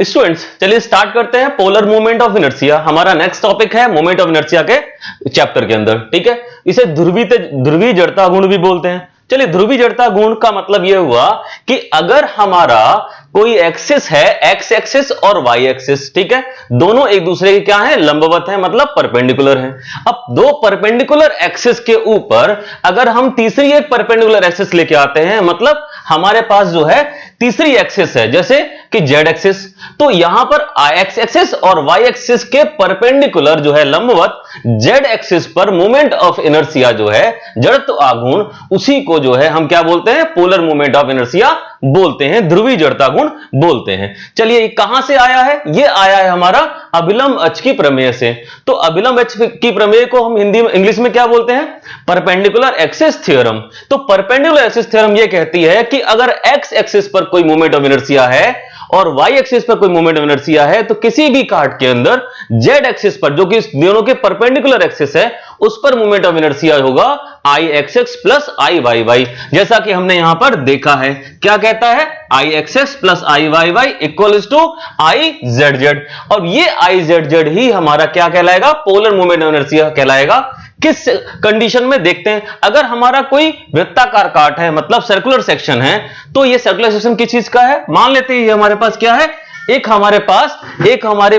Students चलिए start करते हैं पोलर मूवमेंट ऑफ इनर्शिया। हमारा नेक्स्ट टॉपिक है मोमेंट ऑफ इनर्शिया के चैप्टर के अंदर। ठीक है, इसे ध्रुवीय जड़ता गुण भी बोलते हैं। चलिए, ध्रुवीय जड़ता गुण का मतलब यह हुआ कि अगर हमारा कोई एक्सिस है, एक्स एक्सिस और वाई एक्सिस, ठीक है, दोनों एक दूसरे के क्या है, लंबवत है, मतलब परपेंडिकुलर है। अब दो परपेंडिकुलर एक्सिस के ऊपर अगर हम तीसरी एक परपेंडिकुलर एक्सिस लेके आते हैं, मतलब हमारे पास जो है तीसरी एक्सिस है, जैसे कि जेड एक्सिस, तो यहां पर एक्स एक्सिस और वाई एक्सिस के परपेंडिकुलर जो है लंबवत जेड एक्सिस पर मोमेंट ऑफ इनर्शिया जो है, जड़त्व आघूर्ण, उसी को जो है हम क्या बोलते हैं, पोलर मोमेंट ऑफ इनर्शिया बोलते हैं, ध्रुवीय जड़ता गुण बोलते हैं। चलिए, ये कहां से आया है? ये आया है हमारा अभिलंब अक्ष की प्रमेय से। तो अभिलंब अक्ष की प्रमेय को हम हिंदी में, इंग्लिश में क्या बोलते हैं? Perpendicular axis theorem. तो परपेंडिकुलर एक्सिस थ्योरम ये कहती है कि अगर एक्स एक्सिस पर कोई मोमेंट ऑफ इनर्शिया है और वाई एक्सिस पर कोई मोमेंट ऑफ इनर्शिया है, तो किसी भी काट के अंदर जेड एक्सिस पर, जो कि दोनों के परपेंडिकुलर एक्सिस है, उस पर मोमेंट ऑफ इनर्शिया होगा आई x x plus I y Y, जैसा कि हमने यहां पर देखा है। क्या कहता है? I x x plus I y y equals to I z z. और ये आई जेड जेड ही हमारा क्या कहलाएगा? पोलर मोमेंट ऑफ इनर्शिया कहलाएगा। किस कंडीशन में? देखते हैं। अगर हमारा कोई वृत्ताकार काट है, मतलब सर्कुलर सेक्शन है, तो ये सर्कुलर सेक्शन किस चीज का है? मान लेते हैं ये हमारे पास क्या है, एक हमारे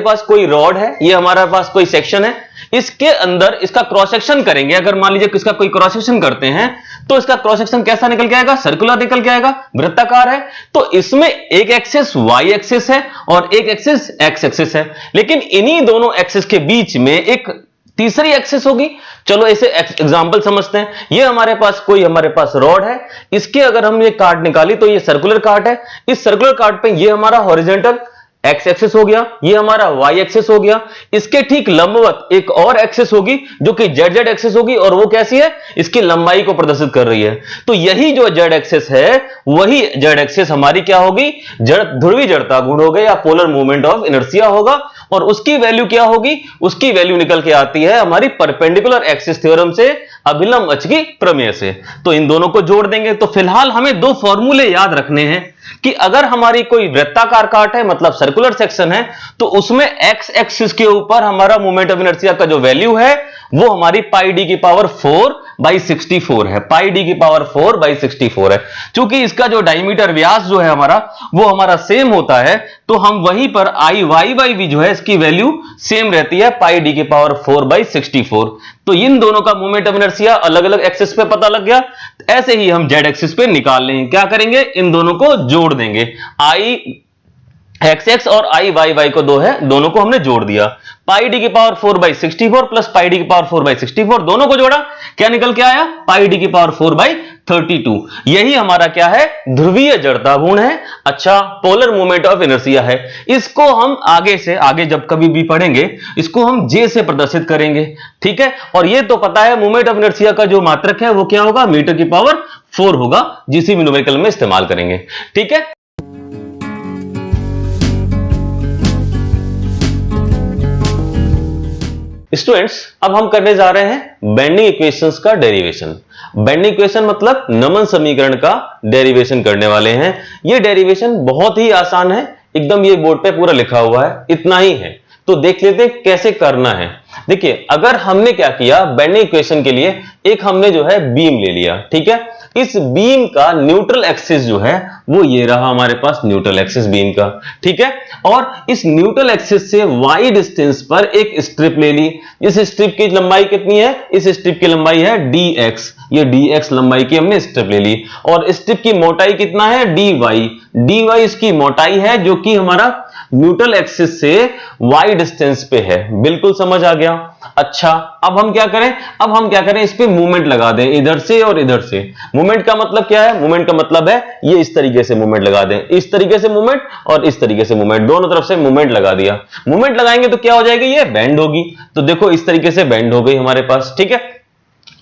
पास कोई रॉड है, ये हमारे पास कोई सेक्शन है, इसके अंदर इसका क्रॉस सेक्शन करेंगे। अगर मान लीजिए किसका कोई क्रॉस सेक्शन करते हैं, तो इसका क्रॉस सेक्शन कैसा निकल के आएगा? सर्कुलर निकल के आएगा, वृत्ताकार है। तो इसमें एक एक्सिस वाई एक्सिस है और एक एक्सिस एक्स एक्सिस है, लेकिन इन्हीं दोनों एक्सिस के बीच में एक तीसरी एक्सिस होगी। चलो इसे एग्जांपल समझते हैं। ये हमारे पास रॉड है, इसके अगर हम ये काट निकाली तो ये सर्कुलर काट है। इस सर्कुलर काट पे ये हमारा हॉरिजॉन्टल एक्स एक्सिस हो गया, ये हमारा वाई एक्सिस हो गया। इसके ठीक लंबवत एक और एक्सिस होगी जो कि जेड जेड एक्सिस होगी, और वो कैसी है? इसकी लंबाई को प्रदर्शित कर रही है। तो यही जो जेड एक्सिस है, वही जेड एक्सिस हमारी क्या होगी? ध्रुवीय जड़ता गुण हो गया या पोलर मूवमेंट ऑफ इनर्शिया होगा। और उसकी वैल्यू क्या होगी? उसकी वैल्यू निकल के आती है हमारी परपेंडिकुलर एक्सिस थ्योरम से, अभिलंब अक्ष की प्रमेय से। तो इन दोनों को जोड़ देंगे। तो फिलहाल हमें दो फॉर्मूले याद रखने हैं कि अगर हमारी कोई वृत्ताकार काट है, मतलब सर्कुलर सेक्शन है, तो उसमें एक्स एक्सिस के ऊपर हमारा मोमेंट ऑफ इनर्शिया का जो वैल्यू है, वो हमारी पाई डी की पावर 4/64 है। पाई डी की पावर 4/64 है। क्योंकि इसका जो डायमीटर व्यास जो है हमारा, वो हमारा सेम होता है, तो हम वहीं पर आई वाई वाई भी जो है इसकी वैल्यू सेम रहती है, पाई डी की पावर 4/64। तो इन दोनों का मोमेंट ऑफ इनर्शिया अलग अलग एक्सिस पे पता लग गया। ऐसे ही हम जेड एक्सिस पे निकाल लेंगे। क्या करेंगे? इन दोनों को जोड़ देंगे। आई एक्स एक्स और आई वाई वाई को दोनों को हमने जोड़ दिया। पाई डी की पावर 4/64 प्लस पाई डी की पावर 4/64, दोनों को जोड़ा, क्या निकल के आया? पाई डी की पावर 4/32। यही हमारा क्या है? ध्रुवीय जड़ता गुण है। अच्छा, पोलर मोमेंट ऑफ इनर्शिया है। इसको हम आगे जब कभी भी पढ़ेंगे, इसको हम जे से प्रदर्शित करेंगे। ठीक है, और ये तो पता है मोमेंट ऑफ इनर्शिया का जो मात्रक है वो क्या होगा? मीटर की पावर 4 होगा, जिसे भी न्यूमेरिकल में इस्तेमाल करेंगे। ठीक है। स्टूडेंट्स, अब हम करने जा रहे हैं बेंडिंग इक्वेशंस का डेरिवेशन। बेंडिंग इक्वेशन मतलब नमन समीकरण का डेरिवेशन करने वाले हैं। यह डेरिवेशन बहुत ही आसान है, एकदम ये बोर्ड पे पूरा लिखा हुआ है, इतना ही है। तो देख लेते हैं कैसे करना है। देखिए, अगर हमने क्या किया, बेंडिंग इक्वेशन के लिए एक हमने जो है बीम ले लिया। ठीक है, इस बीम का न्यूट्रल एक्सिस जो है वो ये रहा हमारे पास, न्यूट्रल एक्सिस बीम का। ठीक है, और इस न्यूट्रल एक्सिस से वाई डिस्टेंस पर एक स्ट्रिप ले ली। इस स्ट्रिप की लंबाई कितनी है? इस स्ट्रिप की लंबाई है dx। ये dx लंबाई की हमने स्ट्रिप ले ली। और स्ट्रिप की मोटाई कितना है? dy इसकी मोटाई है, जो कि हमारा न्यूट्रल एक्सिस से y डिस्टेंस पे है। बिल्कुल समझ आ गया। अच्छा, अब हम क्या करें? इस पे मूवमेंट लगा दें, इधर से और इधर से। मूवमेंट का मतलब क्या है? मूवमेंट का मतलब है ये इस तरीके से मूवमेंट लगा दें, इस तरीके से मूवमेंट और इस तरीके से मूवमेंट, दोनों तरफ से मूवमेंट लगा दिया। मूवमेंट लगाएंगे तो क्या हो जाएगी? ये बेंड होगी। तो देखो इस तरीके से बेंड हो गई हमारे पास। ठीक है,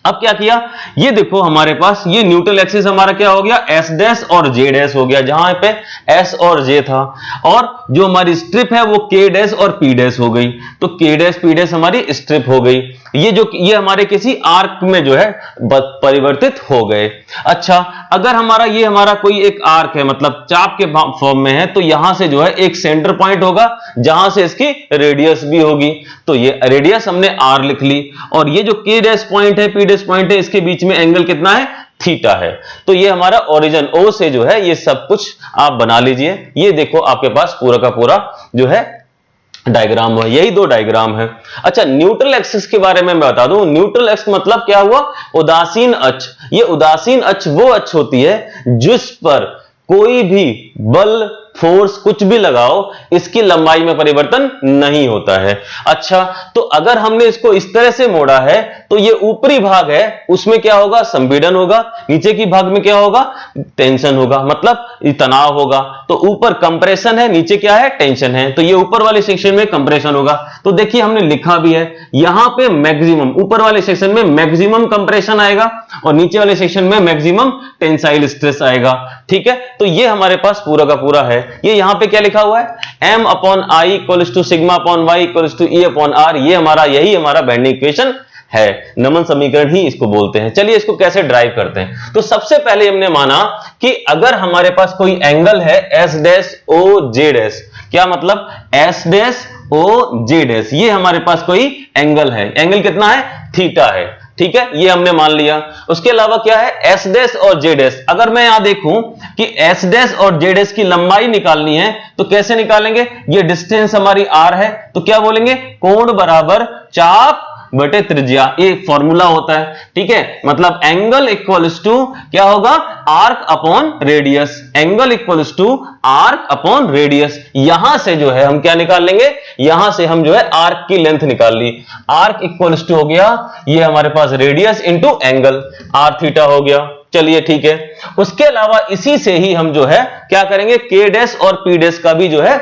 अब क्या किया? ये देखो हमारे पास ये न्यूट्रल एक्सिस हमारा क्या हो गया? एस डैश और जे डैश हो गया, जहां पे एस और जे था। और जो हमारी स्ट्रिप है वो के डैश और पी डैश हो गई। तो के डैश पी डैश हमारी स्ट्रिप हो गई। ये हमारे किसी आर्क में जो है परिवर्तित हो गए। अच्छा, अगर ये हमारा कोई एक आर्क है, मतलब चाप के फॉर्म में है, तो यहां से जो है एक सेंटर पॉइंट होगा जहां से इसकी रेडियस भी होगी। तो ये रेडियस हमने आर लिख ली, और ये जो के डैश पॉइंट है, पी डैश पॉइंट है, इसके बीच में एंगल कितना है, थीटा है। तो ये हमारा ओरिजिन ओ से जो है ये सब कुछ आप बना लीजिए। ये देखो आपके पास पूरा का पूरा जो है डायग्राम है, यही दो डायग्राम है। अच्छा, न्यूट्रल एक्सिस के बारे में मैं बता दूं। न्यूट्रल एक्स मतलब क्या हुआ, उदासीन अक्ष। ये उदासीन अक्ष वो अक्ष होती है जिस पर कोई भी बल, फोर्स कुछ भी लगाओ, इसकी लंबाई में परिवर्तन नहीं होता है। अच्छा, तो अगर हमने इसको इस तरह से मोड़ा है तो ये ऊपरी भाग है, उसमें क्या होगा, संपीड़न होगा, नीचे की भाग में क्या होगा, टेंशन होगा, मतलब तनाव होगा। तो ऊपर कंप्रेशन है, नीचे क्या है, टेंशन है। तो ये ऊपर वाले सेक्शन में कंप्रेशन होगा। तो देखिए हमने लिखा भी है यहां पे मैक्सिमम, ऊपर वाले सेक्शन में मैक्सिमम कंप्रेशन आएगा और नीचे वाले सेक्शन में मैक्सिमम टेंसाइल स्ट्रेस आएगा। ठीक है, तो ये हमारे पास पूरा का पूरा है। ये यहां पे क्या लिखा हुआ है, m upon I equals to sigma upon y equals to E upon R. ये यही हमारा बेंडिंग इक्वेशन है, नमन समीकरण ही इसको बोलते हैं। चलिए इसको कैसे ड्राइव करते हैं। तो सबसे पहले हमने माना कि अगर हमारे पास कोई एंगल है S dash O J dash, क्या मतलब S dash O J dash, ये हमारे पास कोई एंगल है। एंगल कितना है, थीटा है। ठीक है, ये हमने मान लिया। उसके अलावा क्या है, एस डैश और जे डैश। अगर मैं यहां देखूं कि एस डैश और जे डैश की लंबाई निकालनी है तो कैसे निकालेंगे, ये डिस्टेंस हमारी आर है, तो क्या बोलेंगे, कोण बराबर चाप बटे त्रिज्या, ये फॉर्मूला होता है। ठीक है, मतलब एंगल इक्वल्स टू क्या होगा, arc upon radius. Angle equals to arc upon radius. यहां से जो है हम क्या निकाल लेंगे, यहां से हम जो है आर्क की लेंथ निकाल ली। आर्क इक्वल्स टू हो गया ये हमारे पास radius into angle, r theta हो गया। चलिए ठीक है, उसके अलावा इसी से ही हम जो है क्या करेंगे, के डैश और पी डैश का भी जो है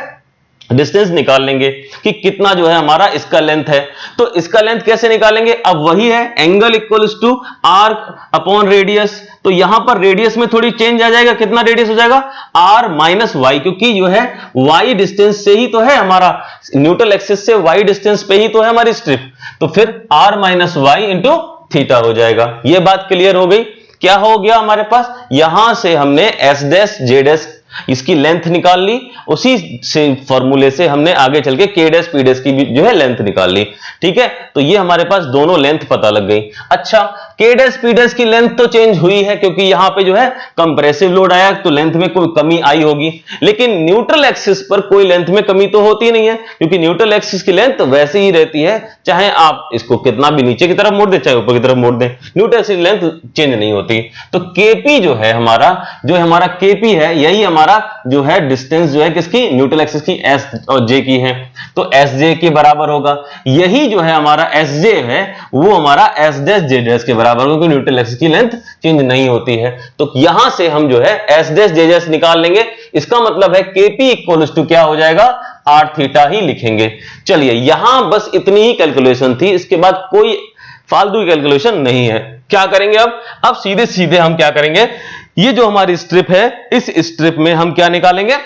डिस्टेंस निकाल लेंगे कि कितना जो है हमारा इसका लेंथ है। तो इसका लेंथ कैसे निकालेंगे, अब वही है angle equals to arc upon radius. तो यहां पर रेडियस में थोड़ी चेंज आ जाएगा, कितना रेडियस हो जाएगा, आर माइनस वाई, क्योंकि जो है वाई डिस्टेंस से ही तो है हमारा, न्यूट्रल एक्सिस से वाई डिस्टेंस पे ही तो है हमारी स्ट्रिप। तो फिर R minus y into theta हो जाएगा। यह बात क्लियर हो गई। क्या हो गया हमारे पास, यहां से हमने एस डैश जे डैश इसकी लेंथ निकाल ली, उसी से फॉर्मूले से हमने आगे चल के के डैश पी डैश की भी जो है लेंथ निकाल ली। ठीक है, तो ये हमारे पास दोनों लेंथ पता लग गई। अच्छा, के डैश पी डैश की लेंथ तो चेंज हुई है क्योंकि यहां पे जो है कंप्रेसिव लोड आया तो लेंथ में कोई कमी आई होगी, लेकिन न्यूट्रल एक्सिस पर कोई लेंथ में कमी तो होती नहीं है, क्योंकि न्यूट्रल एक्सिस की लेंथ वैसे ही रहती है, चाहे आप इसको कितना भी नीचे की तरफ मोड़ दें चाहे ऊपर की तरफ मोड़ दें, न्यूट्रल एक्सिस की लेंथ चेंज नहीं होती। तो केपी जो है हमारा केपी है, यही हमारा जो है डिस्टेंस जो है किसकी, न्यूट्रल एक्सिस की, एस और जे की है। तो एस जे के बराबर होगा, यही जो है हमारा एस जे है वो हमारा एस डैश जे डैश के बराबर होगा, क्योंकि न्यूट्रल एक्सिस की लेंथ चेंज नहीं होती है। तो यहां से हम जो है एस डैश जे डैश निकाल लेंगे। इसका मतलब है केपी इक्वल्स टू क्या हो जाएगा, आर थीटा ही लिखेंगे। चलिए यहां बस इतनी ही कैलकुलेशन थी, इसके बाद कोई फालतू कैलकुलेशन नहीं है। क्या करेंगे अब सीधे सीधे हम क्या करेंगे, ये जो हमारी स्ट्रिप है, इस स्ट्रिप में हम क्या निकालेंगे,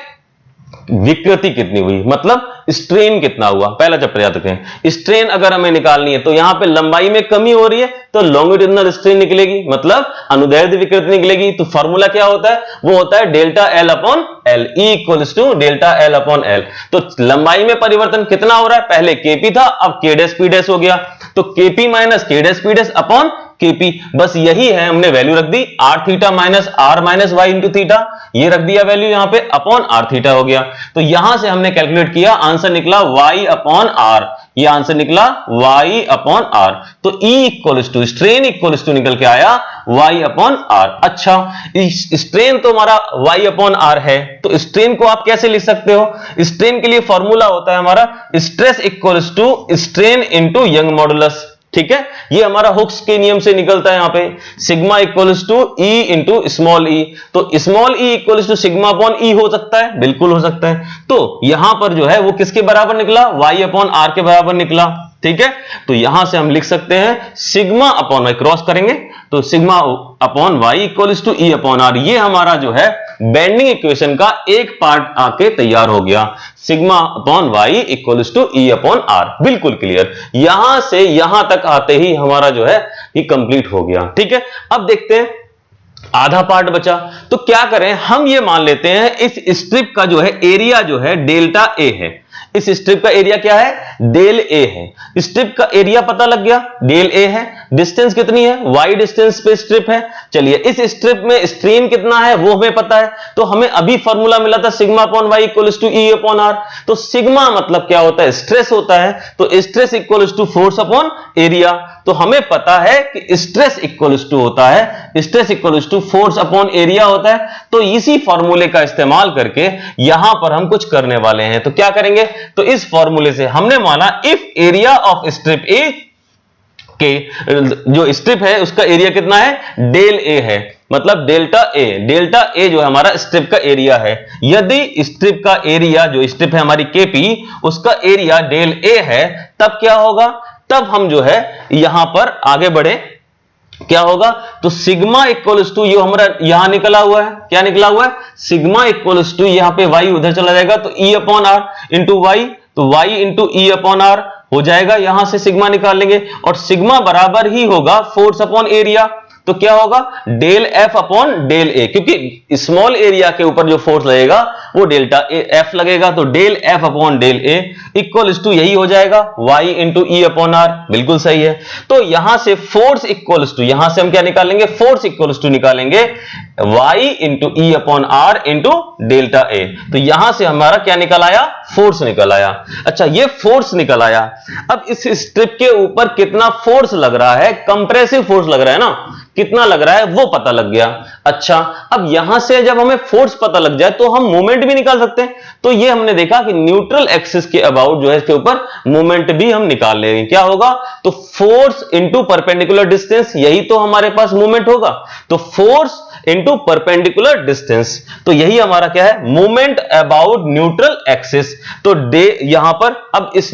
विकृति कितनी हुई, मतलब स्ट्रेन कितना हुआ। पहला चैप्टर याद रखें, स्ट्रेन अगर हमें निकालनी है तो यहां पे लंबाई में कमी हो रही है तो लॉन्गिट्यूडिनल स्ट्रेन निकलेगी, मतलब अनुदैर्ध्य विकृति निकलेगी। तो फॉर्मूला क्या होता है, वो होता है delta L upon L, E equals to delta L upon L. तो लंबाई में परिवर्तन कितना हो रहा है, पहले केपी था अब के डैश पी डैश हो गया, तो KP minus k dash p dash upon KP, बस यही है, हमने वैल्यू रख दी r theta minus r minus y into theta, ये रख दिया वैल्यू यहां पे, अपॉन आर थीटा हो गया। तो यहां से हमने कैलकुलेट किया, आंसर निकला वाई अपॉन आर, ये आंसर निकला वाई अपॉन आर। तो E equals to strain equals to निकल के आया वाई अपॉन आर। अच्छा, स्ट्रेन तो हमारा वाई अपॉन आर है, तो स्ट्रेन को आप कैसे लिख सकते हो, स्ट्रेन के लिए फॉर्मूला होता है हमारा stress equals to strain into Young modulus. ठीक है, ये हमारा हुक्स के नियम से निकलता है, यहां पे sigma equals to e into small e. तो small e equals to sigma upon e हो सकता है, बिल्कुल हो सकता है। तो यहां पर जो है वो किसके बराबर निकला, वाई अपॉन आर के बराबर निकला। ठीक है, तो यहां से हम लिख सकते हैं सिग्मा अपॉन वाई, क्रॉस करेंगे तो sigma upon y equals to E upon R, ये हमारा जो है बेंडिंग इक्वेशन का एक पार्ट आके तैयार हो गया, sigma upon y equals to E upon R. बिल्कुल क्लियर, यहां से यहां तक आते ही हमारा जो है ये कंप्लीट हो गया। ठीक है, अब देखते हैं आधा पार्ट बचा, तो क्या करें, हम ये मान लेते हैं इस स्ट्रिप का जो है एरिया जो है डेल्टा ए है। इस स्ट्रिप का एरिया क्या है, डेल ए है। स्ट्रिप का एरिया पता लग गया, डेल ए है। डिस्टेंस कितनी है, वाई डिस्टेंस पे स्ट्रिप है। चलिए इस स्ट्रिप में स्ट्रेन कितना है वो हमें पता है, तो हमें अभी फॉर्मूला मिला था sigma upon y equals to E upon R. तो सिग्मा मतलब क्या होता है, स्ट्रेस होता है, तो stress equals to force upon area. तो हमें पता है कि स्ट्रेस इक्वल्स टू होता है, stress equals to force upon area होता है। तो इसी फॉर्मूले का इस्तेमाल करके यहां पर हम कुछ करने वाले हैं। तो क्या करेंगे, तो इस फॉर्मूले से हमने माना इफ एरिया ऑफ स्ट्रिप ए के जो स्ट्रिप है उसका एरिया कितना है, डेल ए है, मतलब डेल्टा ए। डेल्टा ए जो है हमारा स्ट्रिप का एरिया है। यदि स्ट्रिप का एरिया जो स्ट्रिप है हमारी केपी, उसका एरिया डेल ए है, तब क्या होगा, तब हम जो है यहां पर आगे बढ़े, क्या होगा, तो सिग्मा इक्वल्स टू, ये हमारा यहां निकला हुआ है, क्या निकला हुआ है, सिग्मा इक्वल्स टू, यहां पे वाई उधर चला जाएगा तो e upon are into y, तो वाई इंटू ई अपॉन आर हो जाएगा। यहां से सिग्मा निकाल लेंगे और सिग्मा बराबर ही होगा फोर्स अपॉन एरिया। तो क्या होगा, डेल एफ अपॉन डेल ए, क्योंकि स्मॉल एरिया के ऊपर जो फोर्स लगेगा वो डेल्टा एफ लगेगा। तो del F upon del A equal to यही हो जाएगा वाई इंटू ई अपॉन आर। बिल्कुल सही है। तो यहां से फोर्स इक्वल टू, यहां से हम क्या निकालेंगे, फोर्स इक्वल टू निकालेंगे y into E upon are into delta a. तो यहां से हमारा क्या निकल आया, फोर्स निकल आया। अच्छा, ये फोर्स निकल आया। अब इस स्ट्रिप के ऊपर कितना फोर्स लग रहा है, कंप्रेसिव फोर्स लग रहा है ना, कितना लग रहा है वो पता लग गया। अच्छा, अब यहां से जब हमें फोर्स पता लग जाए तो हम मोमेंट भी निकाल सकते हैं। तो ये हमने देखा कि न्यूट्रल एक्सिस के अबाउट जो है इसके ऊपर मोमेंट भी हम निकाल लेंगे। क्या होगा, तो फोर्स इंटू परपेंडिकुलर डिस्टेंस, यही तो हमारे पास मोमेंट होगा। तो फोर्स इंटू परपेंडिकुलर डिस्टेंस, तो यही हमारा क्या है, मोमेंट अबाउट न्यूट्रल एक्सिस। तो डे यहां पर अब इस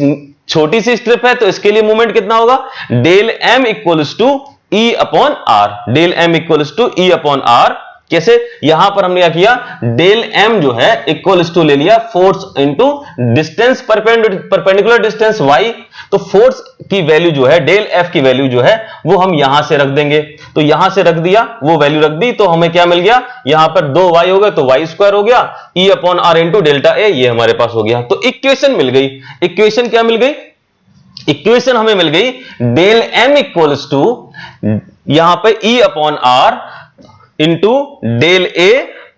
छोटी सी स्ट्रिप है तो इसके लिए मोमेंट कितना होगा, del M equals to E upon R, del M equals to E upon R. कैसे, यहां पर हमने क्या किया, डेल एम जो है इक्वल्स टू ले लिया force into distance, perpendicular distance y. तो फोर्स की वैल्यू जो है, डेल एफ की वैल्यू जो है वो हम यहां से रख देंगे। तो यहां से रख दिया, वो वैल्यू रख दी, तो हमें क्या मिल गया, यहां पर 2 वाई हो गए तो वाई स्क्वायर हो गया, e upon are into delta a, ये हमारे पास हो गया। तो इक्वेशन मिल गई। इक्वेशन क्या मिल गई, इक्वेशन हमें मिल गई डेल एम इक्वल्स टू यहां पे E upon are into del A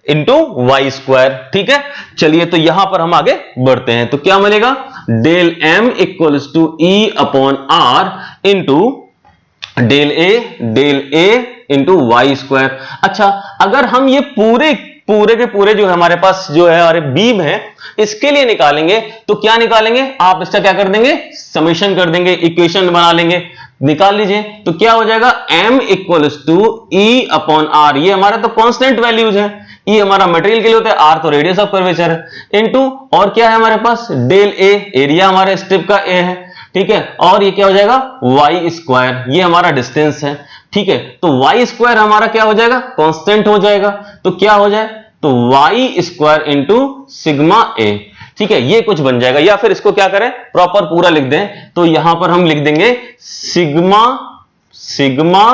into y square. ठीक है, चलिए तो यहां पर हम आगे बढ़ते हैं। तो क्या मिलेगा, del M equals to E upon are into del A into y square. अच्छा, अगर हम ये पूरे के पूरे जो है हमारे पास जो है हमारे बीम है, इसके लिए निकालेंगे तो क्या निकालेंगे, आप इसका क्या कर देंगे, समेशन कर देंगे, इक्वेशन बना लेंगे, निकाल लीजिए। तो क्या हो जाएगा, m equals to E upon R, ये हमारा तो कांस्टेंट वैल्यूज है, ई हमारा मटेरियल के लिए होता है, आर तो रेडियस ऑफ कर्वेचर है, इनटू और क्या है हमारे पास, डेल ए, एरिया हमारे स्ट्रिप का ए है। ठीक है, और ये क्या हो जाएगा, वाई स्क्वायर, ये हमारा डिस्टेंस है। ठीक है, तो वाई स्क्वायर हमारा क्या हो जाएगा, कांस्टेंट हो जाएगा। तो क्या हो जाए, तो वाई स्क्वायर इंटू सिग्मा ए। ठीक है, ये कुछ बन जाएगा, या फिर इसको क्या करें, प्रॉपर पूरा लिख दें, तो यहां पर हम लिख देंगे सिग्मा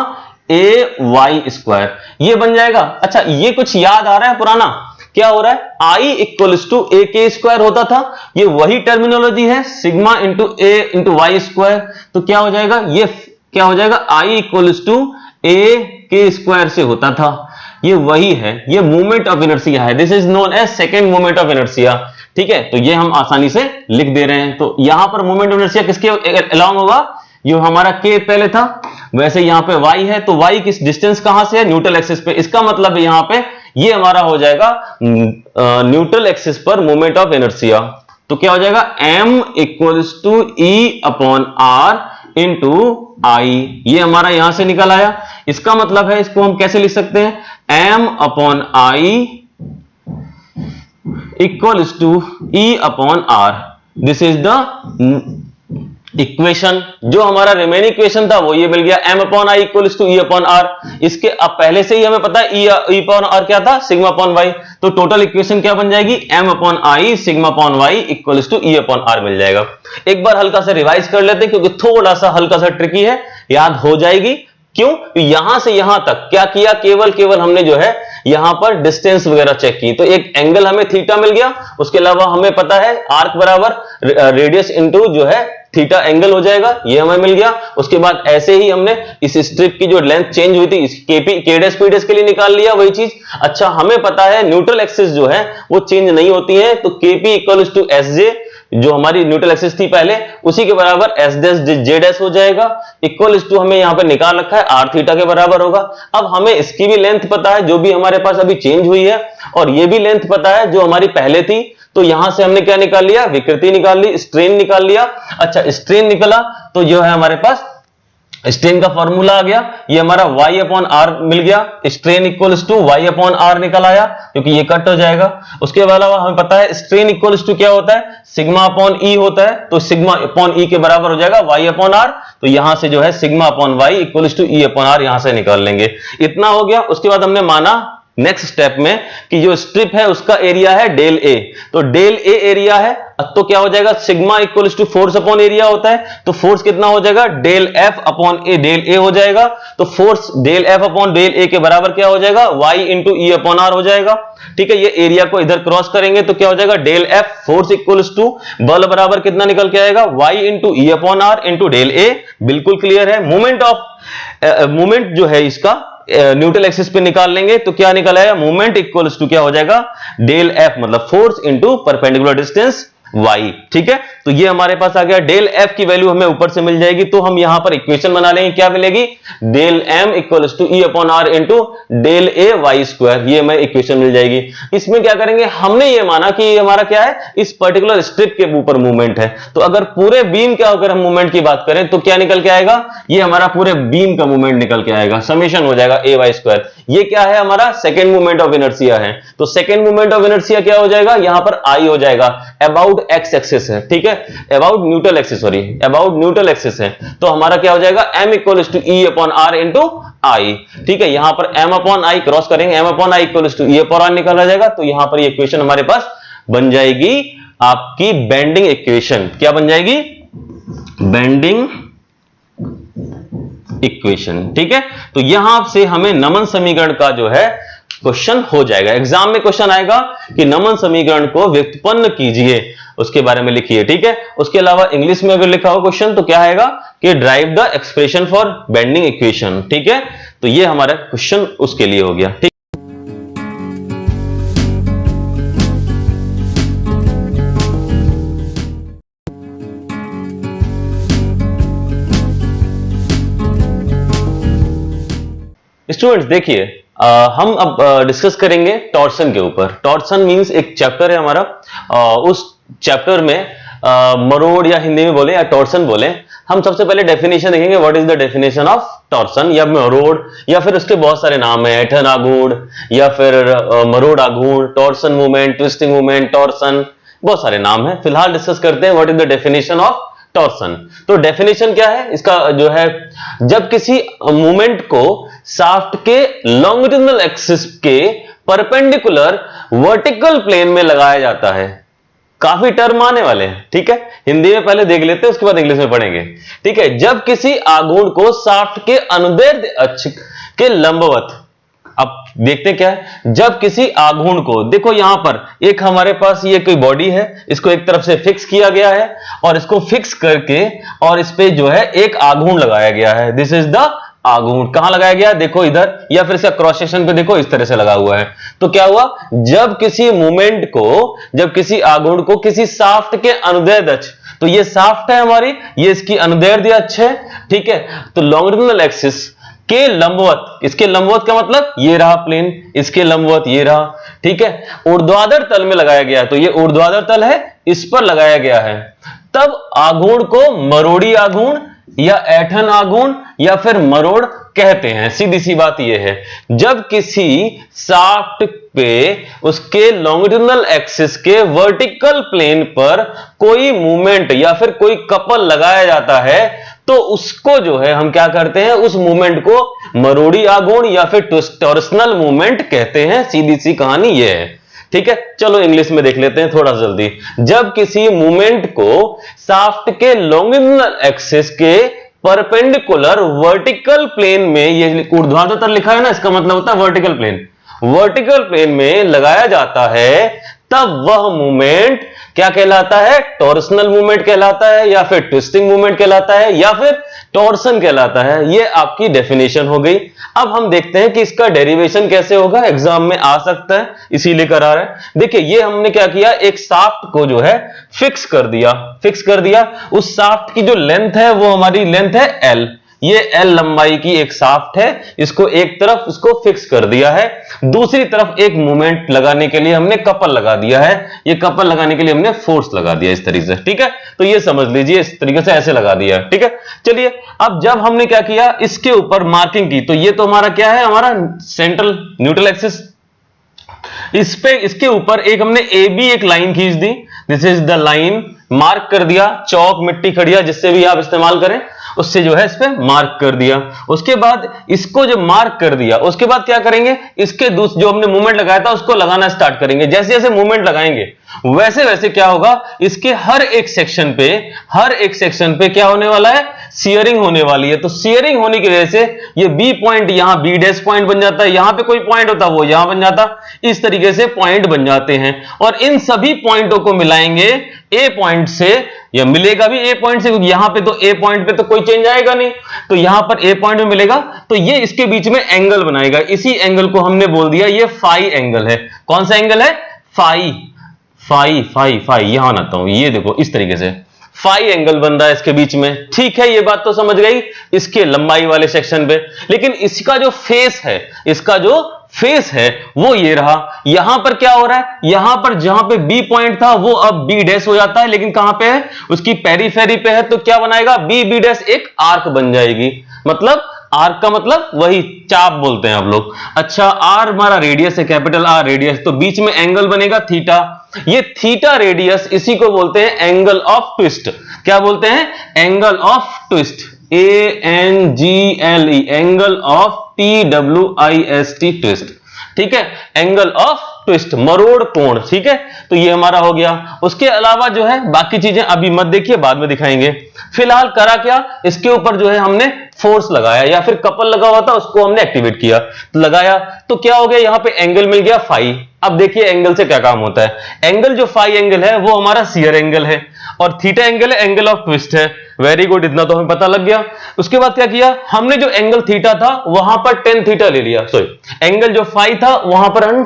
ए वाई स्क्वायर, ये बन जाएगा। अच्छा, ये कुछ याद आ रहा है पुराना, क्या हो रहा है, आई इक्वल्स टू ए के स्क्वायर होता था, ये वही टर्मिनोलॉजी है, सिग्मा इंटू ए इंटू वाई स्क्वायर। तो क्या हो जाएगा, ये क्या हो जाएगा, आई इक्वल्स टू ए के स्क्वायर से होता था, ये वही है, ये मोमेंट ऑफ इनर्शिया है, this is known as second moment of inertia. ठीक है, तो ये हम आसानी से लिख दे रहे हैं। तो यहां पर मोमेंट ऑफ इनर्शिया किसके अलोंग होगा, जो हमारा के पहले था, वैसे यहां पे y है, तो y किस डिस्टेंस कहां से है, न्यूट्रल एक्सिस पे। इसका मतलब है यहां पे ये हमारा हो जाएगा न्यूट्रल एक्सिस पर मोमेंट ऑफ इनर्शिया। तो क्या हो जाएगा, m equals to E upon are into I, ये हमारा यहां से निकल आया। इसका मतलब है, इसको हम कैसे लिख सकते हैं, m upon I equals to E upon R, this is the equation जो हमारा रिमेनिंग इक्वेशन था वो ये मिल गया, m upon I equals to E upon R. इसके अब पहले से ही हमें पता है ई अपॉन आर क्या था, सिग्मा अपॉन वाई। तो टोटल इक्वेशन क्या बन जाएगी, m upon I sigma upon y equals to E upon are मिल जाएगा। एक बार हल्का सा रिवाइज कर लेते हैं क्योंकि थोड़ा सा हल्का सा ट्रिकी है, याद हो जाएगी। क्यों, यहां से यहां तक क्या किया, केवल हमने जो है यहां पर डिस्टेंस वगैरह चेक की। तो एक एंगल हमें थीटा मिल गया, उसके अलावा हमें पता है आर्क बराबर रेडियस इनटू जो है थीटा एंगल हो जाएगा, ये हमें मिल गया। उसके बाद ऐसे ही हमने इस स्ट्रिप की जो लेंथ चेंज हुई थी केडेस के लिए निकाल लिया वही चीज। अच्छा, हमें पता है न्यूट्रल एक्सिस जो है वो चेंज नहीं होती है, तो KP equals to S J जो हमारी न्यूट्रल एक्सिस थी पहले उसी के बराबर एस डैश जे डैश हो जाएगा, इक्वल्स टू हमें यहां पे निकाल रखा है आर थीटा के बराबर होगा। अब हमें इसकी भी लेंथ पता है जो भी हमारे पास अभी चेंज हुई है, और ये भी लेंथ पता है जो हमारी पहले थी। तो यहां से हमने क्या निकाल लिया, विकृति निकाल ली, स्ट्रेन निकाल लिया। अच्छा, स्ट्रेन निकला तो जो है हमारे पास स्ट्रेन का फॉर्मूला आ गया, ये हमारा y अपॉन आर मिल गया, strain equals to y upon are निकल आया क्योंकि ये कट हो जाएगा। उसके अलावा हमें पता है स्ट्रेन इक्वल्स टू क्या होता है, सिग्मा अपॉन ई होता है, तो सिग्मा अपॉन ई के बराबर हो जाएगा y अपॉन आर। तो यहां से जो है sigma upon y equals to E upon R यहां से निकाल लेंगे। इतना हो गया। उसके बाद हमने माना नेक्स्ट स्टेप में कि जो स्ट्रिप है उसका एरिया है डेल ए, तो डेल ए एरिया है तो क्या हो जाएगा, sigma equals to force upon area होता है, तो फोर्स कितना हो जाएगा, del F upon a, del a हो जाएगा। तो force del F upon del a के बराबर क्या हो जाएगा, वाई इंटू ई अपॉन आर हो जाएगा। ठीक है, ये एरिया को इधर क्रॉस करेंगे तो क्या हो जाएगा, del f force equals to बल बराबर कितना निकल के आएगा, y into E upon are into del a. बिल्कुल क्लियर है। मूवमेंट जो है इसका न्यूट्रल एक्सिस पे निकाल लेंगे तो क्या निकल आएगा, मूवमेंट इक्वल्स टू क्या हो जाएगा, डेल एफ मतलब force into perpendicular distance y। ठीक है, तो ये हमारे पास आ गया। डेल f की वैल्यू हमें ऊपर से मिल जाएगी, तो हम यहां पर इक्वेशन बना लेंगे, क्या मिलेगी, del m equals to E upon are into del A Y square, ये हमें इक्वेशन मिल जाएगी। इसमें क्या करेंगे, हमने ये माना कि हमारा क्या है, इस पर्टिकुलर स्ट्रिप के ऊपर मूवमेंट है, तो अगर पूरे बीम का अगर हम मूवमेंट की बात करें तो क्या निकल के आएगा, ये हमारा पूरे बीम का मूवमेंट निकल के आएगा, समेशन हो जाएगा ए वाई स्क्वायर। ये क्या है, हमारा सेकेंड मूवमेंट ऑफ इनर्शिया है। तो सेकेंड मूवमेंट ऑफ इनर्शिया क्या हो जाएगा, यहां पर आई हो जाएगा, अबाउट एक्स एक्सिस है। ठीक है, about neutral axis, sorry about neutral axis है, तो हमारा क्या हो जाएगा, m equals to E upon are into I. ठीक है, यहां पर m अपॉन आई क्रॉस करेंगे, m upon I equals to E upon are निकल आ जाएगा। तो यहां पर ये इक्वेशन हमारे पास बन जाएगी आपकी बेंडिंग इक्वेशन। क्या बन जाएगी, बेंडिंग इक्वेशन। ठीक है, तो यहां से हमें नमन समीकरण का जो है क्वेश्चन हो जाएगा। एग्जाम में क्वेश्चन आएगा कि नमन समीकरण को व्युत्पन्न कीजिए, उसके बारे में लिखिए। ठीक है, उसके अलावा इंग्लिश में अगर लिखा हो क्वेश्चन तो क्या आएगा कि drive the expression for bending equation. ठीक है, तो ये हमारा क्वेश्चन उसके लिए हो गया। ठीक, स्टूडेंट्स देखिए, हम अब डिस्कस करेंगे टॉर्सन के ऊपर। टॉर्सन मींस एक चैप्टर है हमारा, उस चैप्टर में मरोड़ या हिंदी में बोले या टॉर्सन बोले, हम सबसे पहले डेफिनेशन देखेंगे, what is the definition of torsion या मरोड़, या फिर उसके बहुत सारे नाम है, एठन आघूर्ण या फिर मरोड़ आघूर्ण, torsion movement, twisting movement, torsion, बहुत सारे नाम है। फिलहाल डिस्कस करते हैं what is the definition of torsion. तो डेफिनेशन क्या है इसका, जो है जब किसी मूवमेंट को शाफ्ट के लॉन्गिट्यूडिनल एक्सिस के परपेंडिकुलर वर्टिकल प्लेन में लगाया जाता है। काफी टर्म आने वाले हैं, ठीक है, हिंदी में पहले देख लेते हैं, उसके बाद इंग्लिश में पढ़ेंगे। ठीक है, जब किसी आघूर्ण को शाफ्ट के अनुदैर्ध्य अक्ष के लंबवत, अब देखते क्या है, जब किसी आघूर्ण को, देखो यहां पर एक हमारे पास ये कोई बॉडी है, इसको एक तरफ से फिक्स किया गया है और इसको फिक्स करके और इस पे जो है एक आघूर्ण लगाया गया है। दिस इज द आघूर्ण। कहां लगाया गया, देखो इधर, या फिर इसका क्रॉस सेक्शन पे देखो इस तरह से लगा हुआ है। तो क्या हुआ, जब किसी मूवमेंट को, जब किसी आघूर्ण को किसी शाफ्ट के अनुदैर्ध्य अक्ष, तो ये शाफ्ट है हमारी, ये इसकी अनुदैर्ध्य अक्ष है। ठीक है, तो लॉन्गिट्यूडिनल एक्सिस के लंबवत, इसके लंबवत का मतलब ये रहा प्लेन, इसके लंबवत ये रहा। ठीक है, ऊर्ध्वाधर तल में लगाया गया है, तो ये ऊर्ध्वाधर तल है, इस पर लगाया गया है। तब आघूर्ण को मरोड़ी आघूर्ण या ऐंठन आघूर्ण या फिर मरोड़ कहते हैं। सीधी सी बात यह है, जब किसी शाफ्ट पे उसके लॉन्गिट्यूडिनल एक्सिस के वर्टिकल प्लेन पर कोई मूवमेंट या फिर कोई कपल लगाया जाता है तो उसको जो है हम क्या करते हैं, उस मूवमेंट को मरोड़ी आघूर्ण या फिर टॉर्सनल मूवमेंट कहते हैं। सीधी सी कहानी यह है, ठीक है। चलो इंग्लिश में देख लेते हैं थोड़ा जल्दी। जब किसी मूवमेंट को शाफ्ट के लॉन्गिट्यूडिनल एक्सिस के परपेंडिकुलर वर्टिकल प्लेन में, ये ऊर्ध्वाधर लिखा है ना, इसका मतलब होता है वर्टिकल प्लेन, वर्टिकल प्लेन में लगाया जाता है, तब वह मूवमेंट क्या कहलाता है, टॉर्सनल मूवमेंट कहलाता है या फिर ट्विस्टिंग मूवमेंट कहलाता है या फिर टॉर्सन कहलाता है। ये आपकी डेफिनेशन हो गई। अब हम देखते हैं कि इसका डेरिवेशन कैसे होगा, एग्जाम में आ सकता है, इसीलिए करा रहा है। देखिए ये हमने क्या किया, एक शाफ्ट को जो है फिक्स कर दिया। उस शाफ्ट की जो लेंथ है वो हमारी लेंथ है L, ये L लंबाई की एक शाफ्ट है, इसको एक तरफ इसको फिक्स कर दिया है, दूसरी तरफ एक मूवमेंट लगाने के लिए हमने कपल लगा दिया है, ये कपल लगाने के लिए हमने फोर्स लगा दिया इस तरीके से, ठीक है। तो ये समझ लीजिए इस तरीके से ऐसे लगा दिया है, ठीक है। चलिए अब जब हमने क्या किया, इसके ऊपर मार्किंग की, तो ये तो हमारा क्या है, हमारा सेंट्रल न्यूट्रल एक्सिस, इस पे इसके ऊपर एक हमने ए बी एक लाइन खींच दी, this is the line, mark कर दिया, चौक मिट्टी खड़िया जिससे भी आप इस्तेमाल करें उससे जो है इस पे मार्क कर दिया। उसके बाद इसको जब मार्क कर दिया उसके बाद क्या करेंगे, इसके जो हमने मूवमेंट लगाया था उसको लगाना स्टार्ट करेंगे। जैसे जैसे मूवमेंट लगाएंगे वैसे वैसे क्या होगा, इसके हर एक सेक्शन पे क्या होने वाला है, शियरिंग होने वाली है। तो शियरिंग होने की वजह से ये बी पॉइंट यहां बी डैश पॉइंट बन जाता है, यहां पे कोई पॉइंट होता वो यहां बन जाता, इस तरीके से पॉइंट बन जाते हैं। और इन सभी पॉइंटों को मिलाएंगे ए पॉइंट से, या मिलेगा भी ए पॉइंट से, क्योंकि यहां पे तो ए पॉइंट पे तो कोई चेंज आएगा नहीं, तो यहां पर ए पॉइंट में मिलेगा, तो ये इसके बीच में एंगल बनाएगा। इसी एंगल को हमने बोल दिया ये फाई एंगल है। कौन सा एंगल है, फाई, यहां आता हूं, ये देखो इस तरीके से फाई एंगल बन रहा है इसके बीच में, ठीक है। ये बात तो समझ गई इसके लंबाई वाले सेक्शन पे। लेकिन इसका जो फेस है वो ये रहा। यहां पर क्या हो रहा है, यहां पर जहां पे बी पॉइंट था वो अब बी डैश हो जाता है, लेकिन कहां पे है, उसकी पेरीफेरी पे है, तो क्या बनाएगा, बी डैश एक आर्क बन जाएगी। मतलब आर्क का मतलब वही चाप बोलते हैं आप लोग। अच्छा, आर हमारा रेडियस है, कैपिटल आर रेडियस, तो बीच में एंगल बनेगा थीटा। ये थीटा रेडियस, इसी को बोलते हैं एंगल ऑफ ट्विस्ट। क्या बोलते हैं, angle of twist, ANGLE, angle of TWIST, twist, ठीक है, एंगल ऑफ ट्विस्ट, मरोड़ कोण, ठीक है। तो ये हमारा हो गया। उसके अलावा जो है बाकी चीजें अभी मत देखिए, बाद में दिखाएंगे। फिलहाल करा क्या, इसके ऊपर जो है हमने फोर्स लगाया या फिर कपल लगा हुआ था उसको हमने एक्टिवेट किया, तो लगाया तो क्या हो गया, यहां पे एंगल मिल गया फाई। अब देखिए एंगल से क्या काम होता है, एंगल जो फाई एंगल है वो हमारा शियर एंगल है, और थीटा एंगल है एंगल ऑफ ट्विस्ट है। वेरी गुड, इतना तो हमें पता लग गया। उसके बाद क्या किया हमने, जो एंगल थीटा था वहां पर टेन थीटा ले लिया, सॉरी एंगल जो फाई था वहां पर हम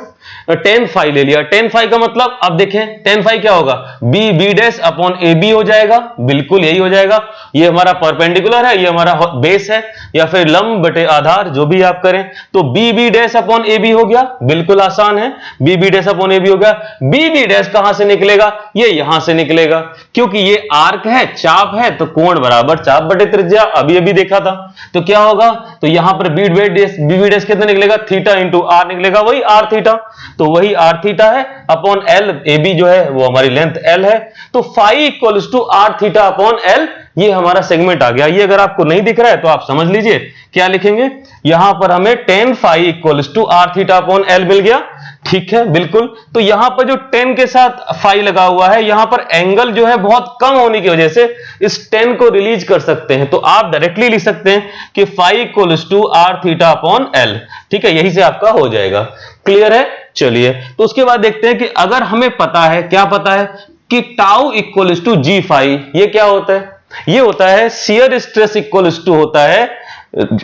टेन फाई ले लिया। टेन फाई का मतलब अब देखें, टेन फाई क्या होगा, B dash upon A B हो जाएगा, बिल्कुल यही हो जाएगा। ये हमारा परपेंडिकुलर है, ये हमारा बेस है, या फिर लंब बटे आधार, जो भी आप करें, तो B dash upon A B हो गया, बिल्कुल आसान है, B dash upon A B हो गया। बी डैश कहां से निकलेगा, ये यहां से निकलेगा, क्योंकि ये आर्क है, चाप है, तो कोण बराबर चाप बटे त्रिज्या, अभी अभी देखा था। तो क्या होगा, तो यहां पर बी डैश कितना निकलेगा, थीटा इंटू आर निकलेगा, वही आर थीटा, तो वही आर थीटा है अपॉन एल, ए बी जो है वो हमारी लेंथ एल है, तो phi equals to are theta upon L, ये हमारा सेगमेंट आ गया। ये अगर आपको नहीं दिख रहा है तो आप समझ लीजिए क्या लिखेंगे, यहां पर हमें tan phi equals to are theta upon l मिल गया, ठीक है, बिल्कुल। तो यहां पर जो 10 के साथ फाई लगा हुआ है, यहां पर एंगल जो है बहुत कम होने की वजह से इस 10 को रिलीज कर सकते हैं, तो आप डायरेक्टली लिख सकते हैं कि phi equals to are theta upon L, ठीक है, यही से आपका हो जाएगा। क्लियर है, चलिए। तो उसके बाद देखते हैं कि अगर हमें पता है, क्या पता है कि tau equals to G phi, ये क्या होता है, ये होता है शियर स्ट्रेस इक्वल्स टू होता है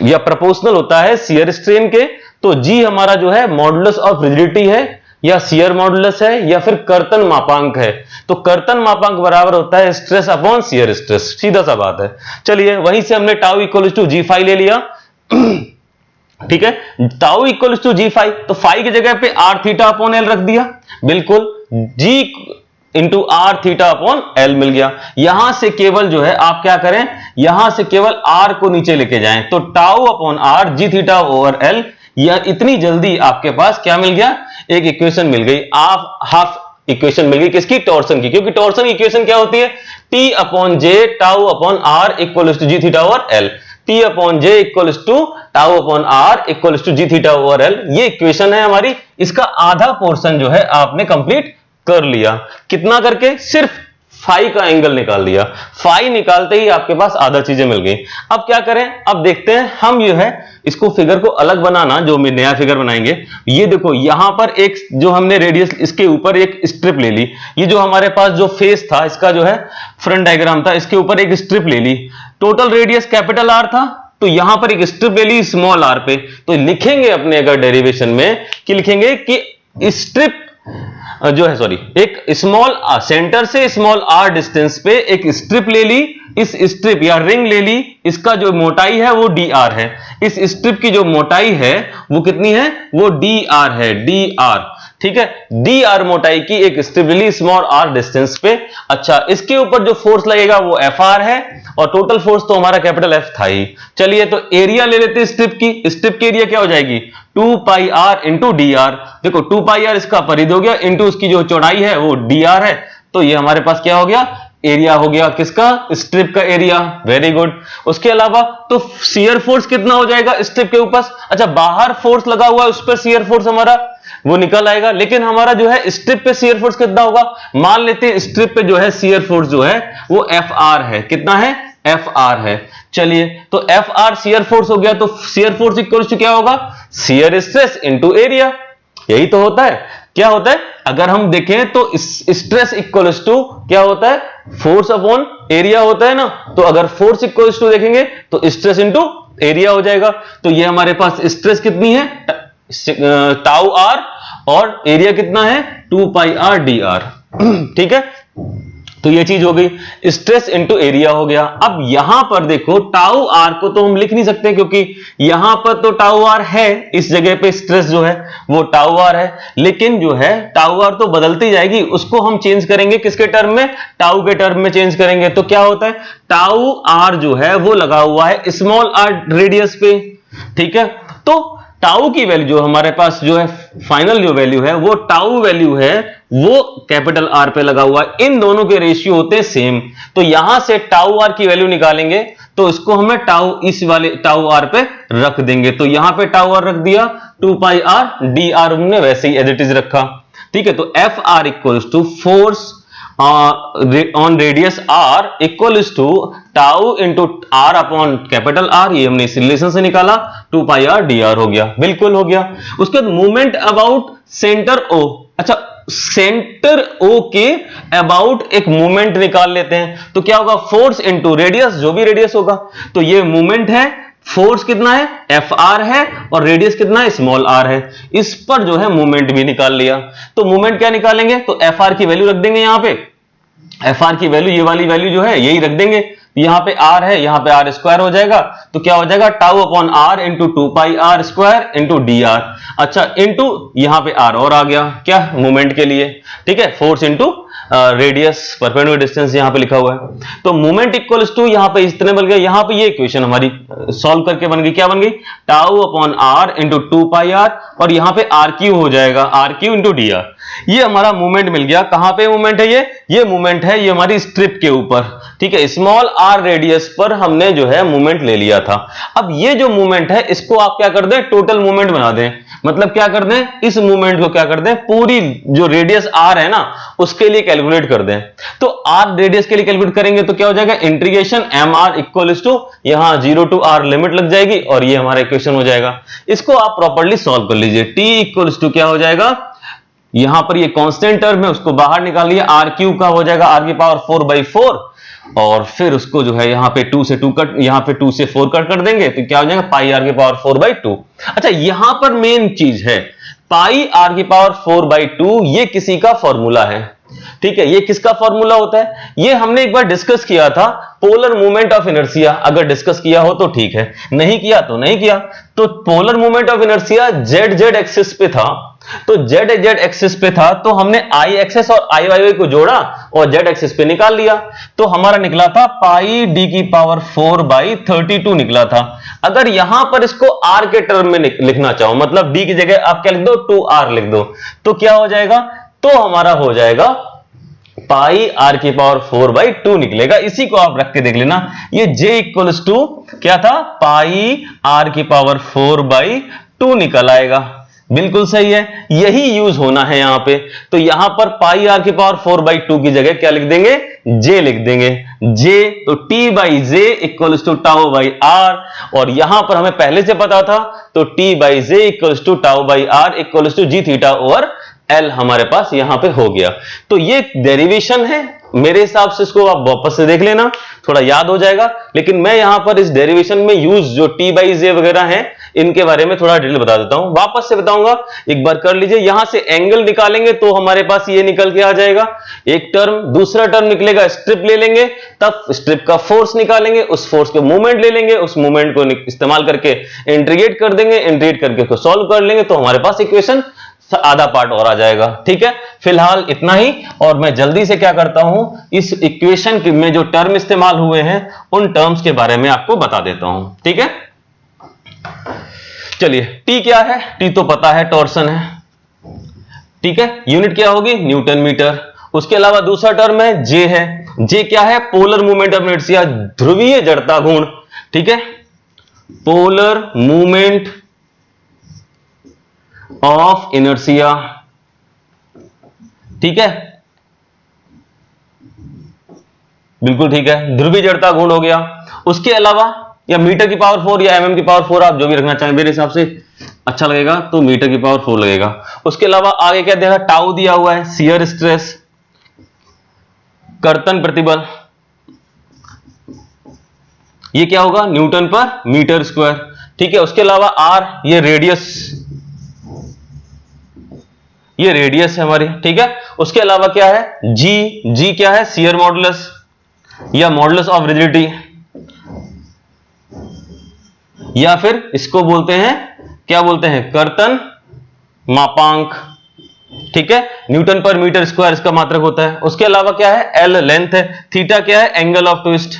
या प्रोपोर्शनल होता है शियर स्ट्रेन के। तो जी हमारा जो है मॉडुलस ऑफ रिजिडिटी है, या शियर मॉडुलस है, या फिर कर्तन मापांक है। तो कर्तन मापांक बराबर होता है स्ट्रेस अपॉन शियर स्ट्रेस, सीधा सा बात है। चलिए, वहीं से हमने tau equals to G phi ले लिया, ठीक है, tau equals to G phi, तो फाई की जगह पे आर थीटा अपॉन एल रख दिया, बिल्कुल। G into r theta upon l मिल गया। यहां से केवल जो है आप क्या करें, यहां से केवल आर को नीचे लेके जाएं तो tau upon R G theta over L, या इतनी जल्दी आपके पास क्या मिल गया, एक इक्वेशन मिल गई। आप हाफ इक्वेशन मिल गई किसकी, टॉर्सन की, क्योंकि टॉर्सन की इक्वेशन क्या होती है, T upon J tau upon R equal to G theta over L, T upon J equal to tau upon R equal to G theta over L, ये equation है हमारी। इसका आधा पोर्शन जो है आपने कंप्लीट कर लिया, कितना करके, सिर्फ फाई का एंगल निकाल दिया। फाई निकालते ही आपके पास आधा चीजें मिल गई। अब क्या करें, अब देखते हैं हम जो है इसको फिगर को अलग बनाना, जो हम नया फिगर बनाएंगे। ये देखो यहां पर एक जो हमने रेडियस, इसके ऊपर एक स्ट्रिप ले ली, ये जो हमारे पास जो फेस था इसका जो है फ्रंट डायग्राम था, इसके ऊपर एक स्ट्रिप ले ली। टोटल रेडियस कैपिटल आर था, तो यहां पर एक स्ट्रिप ले ली स्मॉल आर पे, तो लिखेंगे अपने अगर डेरिवेशन में कि लिखेंगे कि स्ट्रिप जो है, सॉरी, एक स्मॉल सेंटर से स्मॉल आर डिस्टेंस पे एक स्ट्रिप ले ली, इस स्ट्रिप या रिंग ले ली, इसका जो मोटाई है वो डी आर है, इस स्ट्रिप की जो मोटाई है वो कितनी है, वो डी आर है, डी आर, ठीक है, डी आर मोटाई की एक स्ट्रिप ले ली स्मॉल आर डिस्टेंस पे। अच्छा, इसके ऊपर जो फोर्स लगेगा वो एफ आर है, और टोटल फोर्स तो हमारा कैपिटल एफ था ही। चलिए तो एरिया ले लेते हैं स्ट्रिप की, स्ट्रिप की एरिया क्या हो जाएगी, 2 pi are into D are. देखो 2 पाई आर इसका परिधि हो गया, इंटू उसकी जो चौड़ाई है वो डी आर है, तो ये हमारे पास क्या हो गया, एरिया हो गया किसका, स्ट्रिप का एरिया। Very good. उसके अलावा तो शियर फोर्स कितना हो जाएगा स्ट्रिप के ऊपर, अच्छा बाहर फोर्स लगा हुआ है उस पर शियर फोर्स हमारा वो निकल आएगा, लेकिन हमारा जो है स्ट्रिप पे शियर फोर्स कितना होगा, मान लेते हैं स्ट्रिप पे जो है शियर फोर्स जो है वो एफ आर है, कितना है, एफ आर है। चलिए तो एफ आर शियर फोर्स हो गया, तो शियर फोर्स इक्वल टू क्या होगा, शियर स्ट्रेस इनटू एरिया, यही तो होता है। क्या होता है, अगर हम देखें तो स्ट्रेस इक्वल टू क्या होता है, फोर्स अपॉन एरिया होता है ना, तो अगर फोर्स इक्वल टू देखेंगे तो स्ट्रेस इनटू एरिया हो जाएगा। तो ये हमारे पास स्ट्रेस कितनी है, टाउ आर, और एरिया कितना है, 2 पाई आर डी आर, ठीक है। तो ये चीज हो गई, स्ट्रेस इनटू एरिया हो गया। अब यहां पर देखो टाउ आर को तो हम लिख नहीं सकते, क्योंकि यहां पर तो टाउ आर है, इस जगह पे स्ट्रेस जो है वो टाउ आर है, लेकिन जो है टाउ आर तो बदलती जाएगी, उसको हम चेंज करेंगे किसके टर्म में, टाउ के टर्म में चेंज करेंगे। तो क्या होता है, टाउ आर जो है वो लगा हुआ है स्मॉल आर रेडियस पे, ठीक है। तो टाउ की वैल्यू जो हमारे पास जो है फाइनल जो वैल्यू है वो टाउ वैल्यू है वो कैपिटल आर पे लगा हुआ है, इन दोनों के रेशियो होते हैं सेम। तो यहां से टाउ आर की वैल्यू निकालेंगे तो इसको हमें टाउ इस वाले टाउ आर पे रख देंगे, तो यहां पे टाउ आर रख दिया, 2 पाई आर डी आर हमने वैसे ही एज इट इज रखा, ठीक है। तो F R equals to force on radius R equals to tau into R upon capital R, ये हमने इस रिलेशन से निकाला, 2 पाई आर डी आर हो गया, बिल्कुल हो गया। उसके बाद मूवमेंट अबाउट सेंटर ओ, अच्छा सेंटर ओ के अबाउट एक मूवमेंट निकाल लेते हैं, तो क्या होगा, फोर्स इंटू रेडियस, जो भी रेडियस होगा, तो ये मूवमेंट है, फोर्स कितना है, एफ आर है, और रेडियस कितना है, स्मॉल आर है, इस पर जो है मूवमेंट भी निकाल लिया। तो मूवमेंट क्या निकालेंगे, तो एफ आर की वैल्यू रख देंगे यहां पे, एफ आर की वैल्यू ये वाली वैल्यू जो है यही रख देंगे, यहां पे आर है, यहां पे आर स्क्वायर हो जाएगा, तो क्या हो जाएगा, tau upon are into 2 pi R square into D R, अच्छा इंटू यहां पे आर और आ गया क्या, मूवमेंट के लिए, ठीक है, force into radius perpendicular distance यहां पे लिखा हुआ है। तो मूवमेंट इक्वल्स टू यहां पे इतने बन गए, यहां पे ये इक्वेशन हमारी सॉल्व करके बन गई, क्या बन गई, tau upon are into 2 pi R, और यहां पे आर क्यू हो जाएगा, R Q into D R. ये हमारा मूवमेंट मिल गया, कहां पे मूवमेंट है, ये मूवमेंट है ये हमारी स्ट्रिप के ऊपर, ठीक है, स्मॉल आर रेडियस पर हमने जो है मूवमेंट ले लिया था। अब ये जो मूवमेंट है इसको आप क्या कर दें, टोटल मूवमेंट बना दें, मतलब क्या कर दें, इस मूवमेंट को क्या कर दें, पूरी जो रेडियस आर है ना उसके लिए कैलकुलेट कर दें। तो आर रेडियस के लिए कैलकुलेट करेंगे तो क्या हो जाएगा, integration M R equals to यहां 0 टू आर लिमिट लग जाएगी, और ये हमारा इक्वेशन हो जाएगा। इसको आप प्रॉपर्ली सॉल्व कर लीजिए, टी इक्वल्स टू क्या हो जाएगा, यहां पर ये कांस्टेंट टर्म है उसको बाहर निकाल लिया, आर क्यू का हो जाएगा आर की पावर 4/4, और फिर उसको जो है यहां पे 2 से 2 कट, यहां पे 2 से 4 कट कर देंगे तो क्या हो जाएगा, पाई आर की पावर 4/2। अच्छा यहां पर मेन चीज है पाई आर की पावर 4/2, ये किसी का फॉर्मूला है, ठीक है, ये किसका फॉर्मूला होता है, ये हमने एक बार डिस्कस किया था, पोलर मूवमेंट ऑफ इनर्शिया, अगर डिस्कस किया हो तो ठीक है, नहीं किया तो नहीं किया। तो polar movement of inertia Z axis पे था, तो जेड जेड एक्सिस पे था तो हमने आई एक्सिस और आई वाई को जोड़ा और जेड एक्सिस पे निकाल लिया, तो हमारा निकला था पाई डी की पावर 4/32 निकला था। अगर यहां पर इसको आर के टर्म में लिखना चाहो, मतलब डी की जगह आप क्या लिख दो, 2r लिख दो, तो क्या हो जाएगा, तो हमारा हो जाएगा पाई आर की पावर 4/2 निकलेगा। इसी को आप रख के देख लेना, ये j इक्वल्स टू क्या था, पाई आर की पावर 4/2 निकल आएगा। बिल्कुल सही है, यही यूज होना है यहां पे। तो यहां पर पाई आर की पावर 4/2 की जगह क्या लिख देंगे, j लिख देंगे, j, तो t/j equals to tau by R, और यहां पर हमें पहले से पता था, तो t/j equals to tau by R equals to G theta over L हमारे पास यहां पे हो गया। तो ये डेरिवेशन है, मेरे हिसाब से इसको आप वापस से देख लेना, थोड़ा याद हो जाएगा। लेकिन मैं यहां पर इस डेरिवेशन में यूज जो t/j वगैरह हैं, इनके बारे में थोड़ा डिटेल बता देता हूं, वापस से बताऊंगा, एक बार कर लीजिए। यहां से एंगल निकालेंगे तो हमारे पास ये निकल के आ जाएगा एक टर्म, दूसरा टर्म निकलेगा, स्ट्रिप ले लेंगे, तब स्ट्रिप का फोर्स निकालेंगे, उस फोर्स के मूवमेंट ले लेंगे, उस मूवमेंट को इस्तेमाल करके इंटीग्रेट कर देंगे, इंटीग्रेट करके उसको सॉल्व कर लेंगे, तो हमारे पास इक्वेशन आधा पार्ट और आ जाएगा। ठीक है, फिलहाल इतना ही, और मैं जल्दी से क्या करता हूं, इस इक्वेशन में जो टर्म इस्तेमाल हुए हैं उन टर्म्स के बारे में आपको बता देता हूं। ठीक है, चलिए, टी क्या है, टी तो पता है, टॉर्सन है। ठीक है, यूनिट क्या होगी, न्यूटन मीटर। उसके अलावा दूसरा टर्म है जे है, जे क्या है, पोलर मूवमेंट ऑफ इनर्शिया, ध्रुवीय जड़ता गुण। ठीक है, पोलर मूवमेंट ऑफ इनर्शिया। ठीक है, बिल्कुल ठीक है, ध्रुवीय जड़ता गुण हो गया। उसके अलावा या मीटर की पावर 4 या mm की पावर 4, आप जो भी रखना चाहें, मेरे हिसाब से अच्छा लगेगा तो मीटर की पावर 4 लगेगा। उसके अलावा आगे क्या देखा, टाउ दिया हुआ है, शियर स्ट्रेस, कर्तन प्रतिबल, ये क्या होगा, न्यूटन पर मीटर स्क्वायर। ठीक है, उसके अलावा आर, ये रेडियस, ये रेडियस है हमारी। ठीक है, उसके अलावा क्या है, जी, जी क्या है, शियर मॉडुलस या मॉडुलस ऑफ रिजिडिटी, या फिर इसको बोलते हैं, क्या बोलते हैं, कर्तन मापांक। ठीक है, न्यूटन पर मीटर स्क्वायर इसका मात्रक होता है। उसके अलावा क्या है, एल लेंथ है, थीटा क्या है, angle of twist.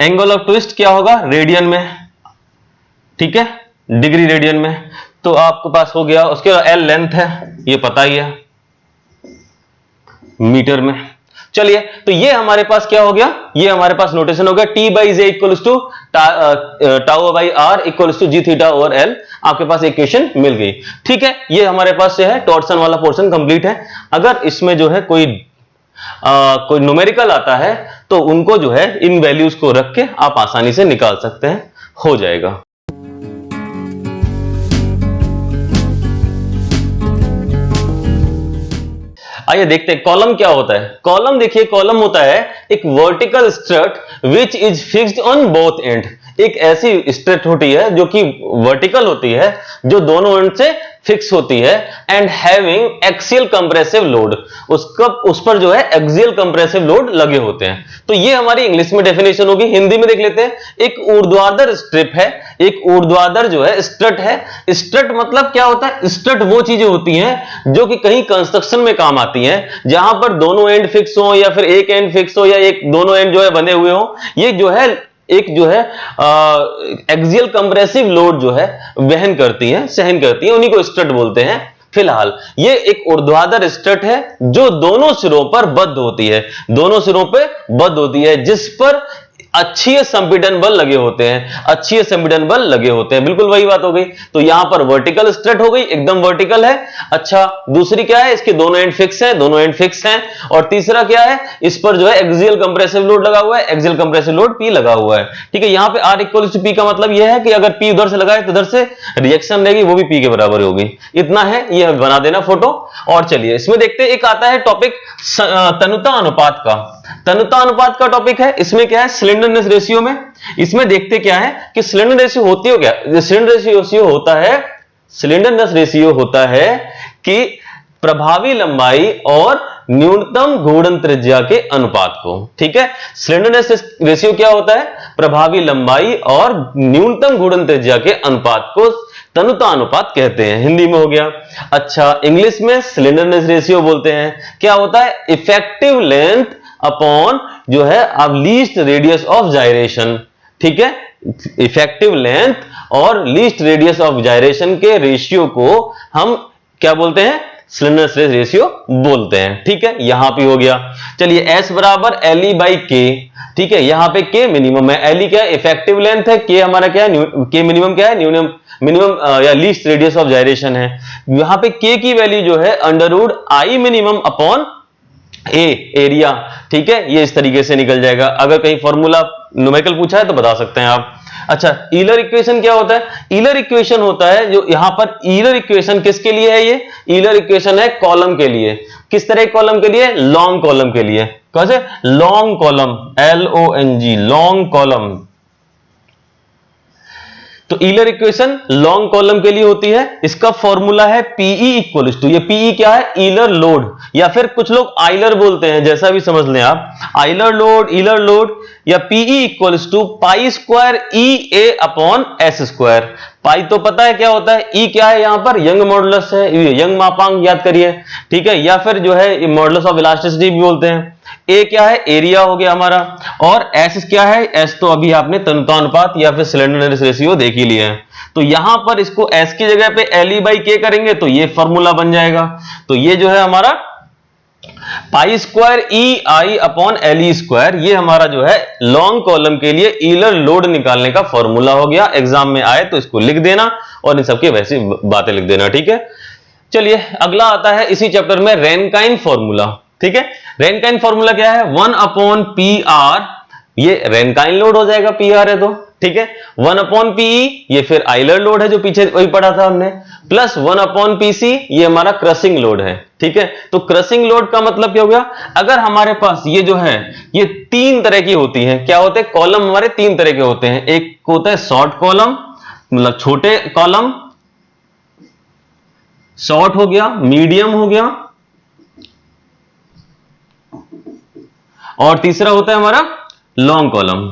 Angle of twist क्या होगा, रेडियन में। ठीक है, डिग्री रेडियन में, तो आपके पास हो गया। उसके बाद एल लेंथ है, ये पता ही है, मीटर में। चलिए, तो ये हमारे पास क्या हो गया, ये हमारे पास नोटेशन हो गया, t/j equals to tau by R equals to G theta over L. आपके पास इक्वेशन मिल गई। ठीक है, ये हमारे पास जो है टॉर्सन वाला पोर्शन कंप्लीट है। अगर इसमें जो है कोई न्यूमेरिकल आता है तो उनको जो है इन वैल्यूज को रख के आप आसानी से निकाल सकते हैं, हो जाएगा। आइए देखते हैं कॉलम क्या होता है। कॉलम देखिए, कॉलम होता है एक vertical strut which is fixed on both and. एक ऐसी स्ट्रट होती है जो कि वर्टिकल होती है, जो दोनों एंड से फिक्स होती है, and having axial compressive load, उस पर जो है एक्सियल कंप्रेसिव लोड लगे होते हैं। तो ये हमारी इंग्लिश में डेफिनेशन होगी। हिंदी में देख लेते हैं, एक ऊर्ध्वाधर स्ट्रिप है, एक ऊर्ध्वाधर जो है स्ट्रट है। स्ट्रट मतलब क्या होता है, स्ट्रट वो चीजें होती हैं जो कि कहीं कंस्ट्रक्शन में काम आती हैं, जहां पर दोनों एंड फिक्स हो या फिर एक एंड फिक्स हो या एक दोनों एंड जो है बने हुए हो। ये जो है एक जो है एक्सियल कंप्रेसिव लोड जो है वहन करती है, सहन करती है, उन्हीं को स्ट्रट बोलते हैं। फिलहाल ये एक ऊर्ध्वाधर स्ट्रट है जो दोनों सिरों पर बद्ध होती है, दोनों सिरों पे बद्ध होती है, जिस पर अक्षीय संपीड़न बल लगे होते हैं, अक्षीय संपीड़न बल लगे होते हैं। बिल्कुल वही बात हो गई। तो यहां पर वर्टिकल स्ट्रट हो गई, एकदम वर्टिकल है। अच्छा, दूसरी क्या है, इसके दोनों एंड फिक्स है, दोनों एंड फिक्स हैं। और तीसरा क्या है, इस पर जो है एक्सियल कंप्रेसिव लोड लगा हुआ है, एक्सियल कंप्रेसिव लोड P लगा हुआ है। ठीक है, यहां पे R इक्वल टू P का मतलब यह है कि अगर P उधर से लगाए तो उधर से रिएक्शन रहेगी, वो भी P के बराबर होगी। इतना है, ये बना देना फोटो। और चलिए इसमें देखते हैं, एक आता है टॉपिक तनुता अनुपात का। तनुता अनुपात का टॉपिक है। इसमें क्या है, स्लेंडरनेस रेशियो में। इसमें देखते क्या है कि स्लेंडर रेशियो होती हो क्या, स्लेंडरनेस रेशियो होता है, स्लेंडरनेस रेशियो होता है कि प्रभावी लंबाई और न्यूनतम घूर्णन त्रिज्या के अनुपात को। ठीक है, स्लेंडरनेस रेशियो क्या होता है, प्रभावी लंबाई और न्यूनतम घूर्णन त्रिज्या के अनुपात को तनुता अनुपात कहते हैं, हिंदी में हो गया। अच्छा, इंग्लिश में स्लेंडरनेस रेशियो बोलते हैं। क्या होता है? इफेक्टिव लेंथ अपॉन जो है अब लीस्ट रेडियस ऑफ जायरेशन, ठीक है, इफेक्टिव लेंथ और लीस्ट रेडियस ऑफ जायरेशन के रेशियो को हम क्या बोलते हैं? स्लेंडरनेस रेशियो बोलते हैं, ठीक है। यहां पे हो गया। चलिए S बराबर LE बाई K, ठीक है, यहां पे K मिनिमम है, LE क्या है? इफेक्टिव लेंथ है, K हमारा क्या है? K मिनिमम क्या है? मिनिमम या लीस्ट रेडियस ऑफ जायरेशन है। यहां पे K की वैल्यू जो है under root I minimum upon A area, ठीक है, ये इस तरीके से निकल जाएगा। अगर कहीं फॉर्मूला न्यूमेरिकल पूछा है तो बता सकते हैं आप। अच्छा, ईलर इक्वेशन क्या होता है? ईलर इक्वेशन होता है जो यहां पर ईलर इक्वेशन किसके लिए है? ये ईलर इक्वेशन है कॉलम के लिए। किस तरह कॉलम के लिए? लॉन्ग कॉलम के लिए। कैसे? Long column, LONG, long column. तो ईलर इक्वेशन लॉन्ग कॉलम के लिए होती है। इसका फॉर्मूला है PE इक्वल्स टू, ये PE क्या है? ईलर लोड, या फिर कुछ लोग आइलर बोलते हैं, जैसा भी समझ लें आप, आइलर लोड, ईलर लोड, या PE equals to pi square EA upon S square. Pi तो पता है क्या होता है, E क्या है? यहां पर यंग मॉडुलस है, यंग मापांक याद करिए, ठीक है, या फिर जो है मॉडुलस ऑफ इलास्टिसिटी भी बोलते हैं। ए क्या है? एरिया हो गया हमारा, और एस क्या है? एस तो अभी आपने तनुता अनुपात या फिर स्लेंडरनेस रेशियो देख ही लिया है। तो यहां पर इसको एस की जगह पे LE बाई K करेंगे तो ये फॉर्मूला बन जाएगा। तो ये जो है हमारा pi square EI upon LE square, ये हमारा जो है लॉन्ग कॉलम के लिए ईलर लोड निकालने का फॉर्मूला हो गया। एग्जाम में आए तो इसको लिख देना और इन सबकी वैसी बातें लिख देना, ठीक है। चलिए अगला आता है इसी चैप्टर में रैनकाइन फॉर्मूला, ठीक है। रैनकाइन फॉर्मूला क्या है? 1 अपॉन PR, ये रैनकाइन लोड हो जाएगा, PR है तो, ठीक है। 1 अपॉन PE, ये फिर आइलर लोड है जो पीछे वही पढ़ा था हमने, प्लस 1 अपॉन PC, ये हमारा क्रशिंग लोड है, ठीक है। तो क्रशिंग लोड का मतलब क्या हो गया? अगर हमारे पास ये जो है ये 3 तरह की होती है, क्या होते हैं? कॉलम हमारे 3 तरह के होते हैं। एक होता है शॉर्ट कॉलम, मतलब छोटे कॉलम, शॉर्ट हो गया, मीडियम हो गया, और तीसरा होता है हमारा लॉन्ग कॉलम,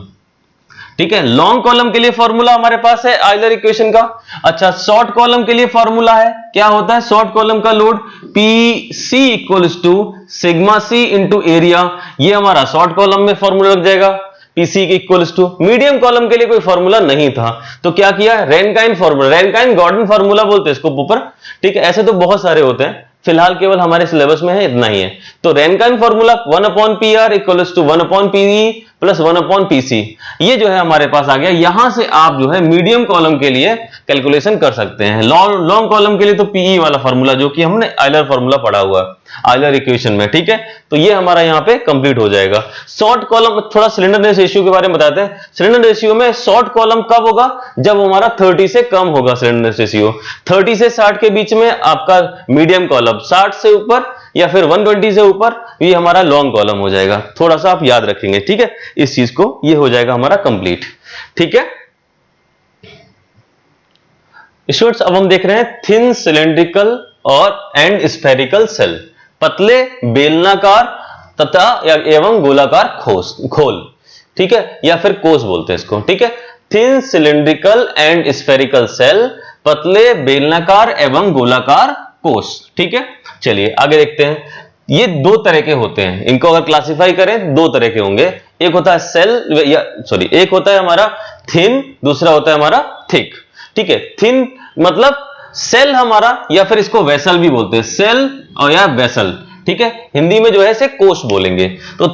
ठीक है। लॉन्ग कॉलम के लिए फॉर्मूला हमारे पास है आइलर इक्वेशन का। अच्छा, शॉर्ट कॉलम के लिए फॉर्मूला है, क्या होता है? शॉर्ट कॉलम का load PC equals to sigma C into area, ये हमारा शॉर्ट कॉलम में फॉर्मूला लग जाएगा, PC के इक्वल्स टू। मीडियम कॉलम के लिए कोई फॉर्मूला नहीं था, तो क्या किया? रैनकाइन फॉर्मूला, रैनकाइन गॉर्डन फॉर्मूला बोलते हैं इसको ऊपर, ठीक है। ऐसे तो बहुत सारे होते हैं, फिलहाल केवल हमारे सिलेबस में है इतना ही है। तो Rankine formula 1 upon PR equals to 1 upon PE plus 1 upon PC, ये जो है हमारे पास आ गया। यहां से आप जो है मीडियम कॉलम के लिए कैलकुलेशन कर सकते हैं। लॉन्ग कॉलम के लिए तो PE वाला फॉर्मूला जो कि हमने आइलर फॉर्मूला पढ़ा हुआ है आइलर इक्वेशन में, ठीक है। तो ये हमारा यहाँ पे कंप्लीट हो जाएगा। शॉर्ट कॉलम, थोड़ा सिलेंडरनेस रेशियो के बारे में बताते हैं। सिलेंडर रेशियो में शॉर्ट कॉलम कब होगा? जब हमारा 30 से कम होगा सिलेंडरनेस रेशियो। 30 से 60 के बीच में आपका मीडियम कॉलम, 60 से ऊपर या फिर 120 से ऊपर ये हमारा लॉन्ग कॉलम हो जाएगा। थोड़ा सा आप याद रखेंगे, ठीक है, इस चीज को। ये हो जाएगा हमारा कंप्लीट, ठीक है। स्टूडेंट्स, अब हम देख रहे हैं थिन सिलेंड्रिकल और एंड स्फेरिकल सेल, पतले बेलनाकार तथा एवं गोलाकार खोल, ठीक है, या फिर कोष बोलते हैं इसको, ठीक है। Thin cylindrical and spherical cell, पतले बेलनाकार एवं गोलाकार कोष, ठीक है। चलिए आगे देखते हैं। ये 2 तरह के होते हैं, इनको अगर क्लासिफाई करें 2 तरह के होंगे। एक होता है सेल, या सॉरी, एक होता है हमारा थिन, दूसरा होता है हमारा थिक, ठीक है। थिन मतलब सेल हमारा, या फिर इसको वेसल भी बोलते हैं, सेल और या वेसल, ठीक है। हिंदी में जो है इसे कोष बोलेंगे। तो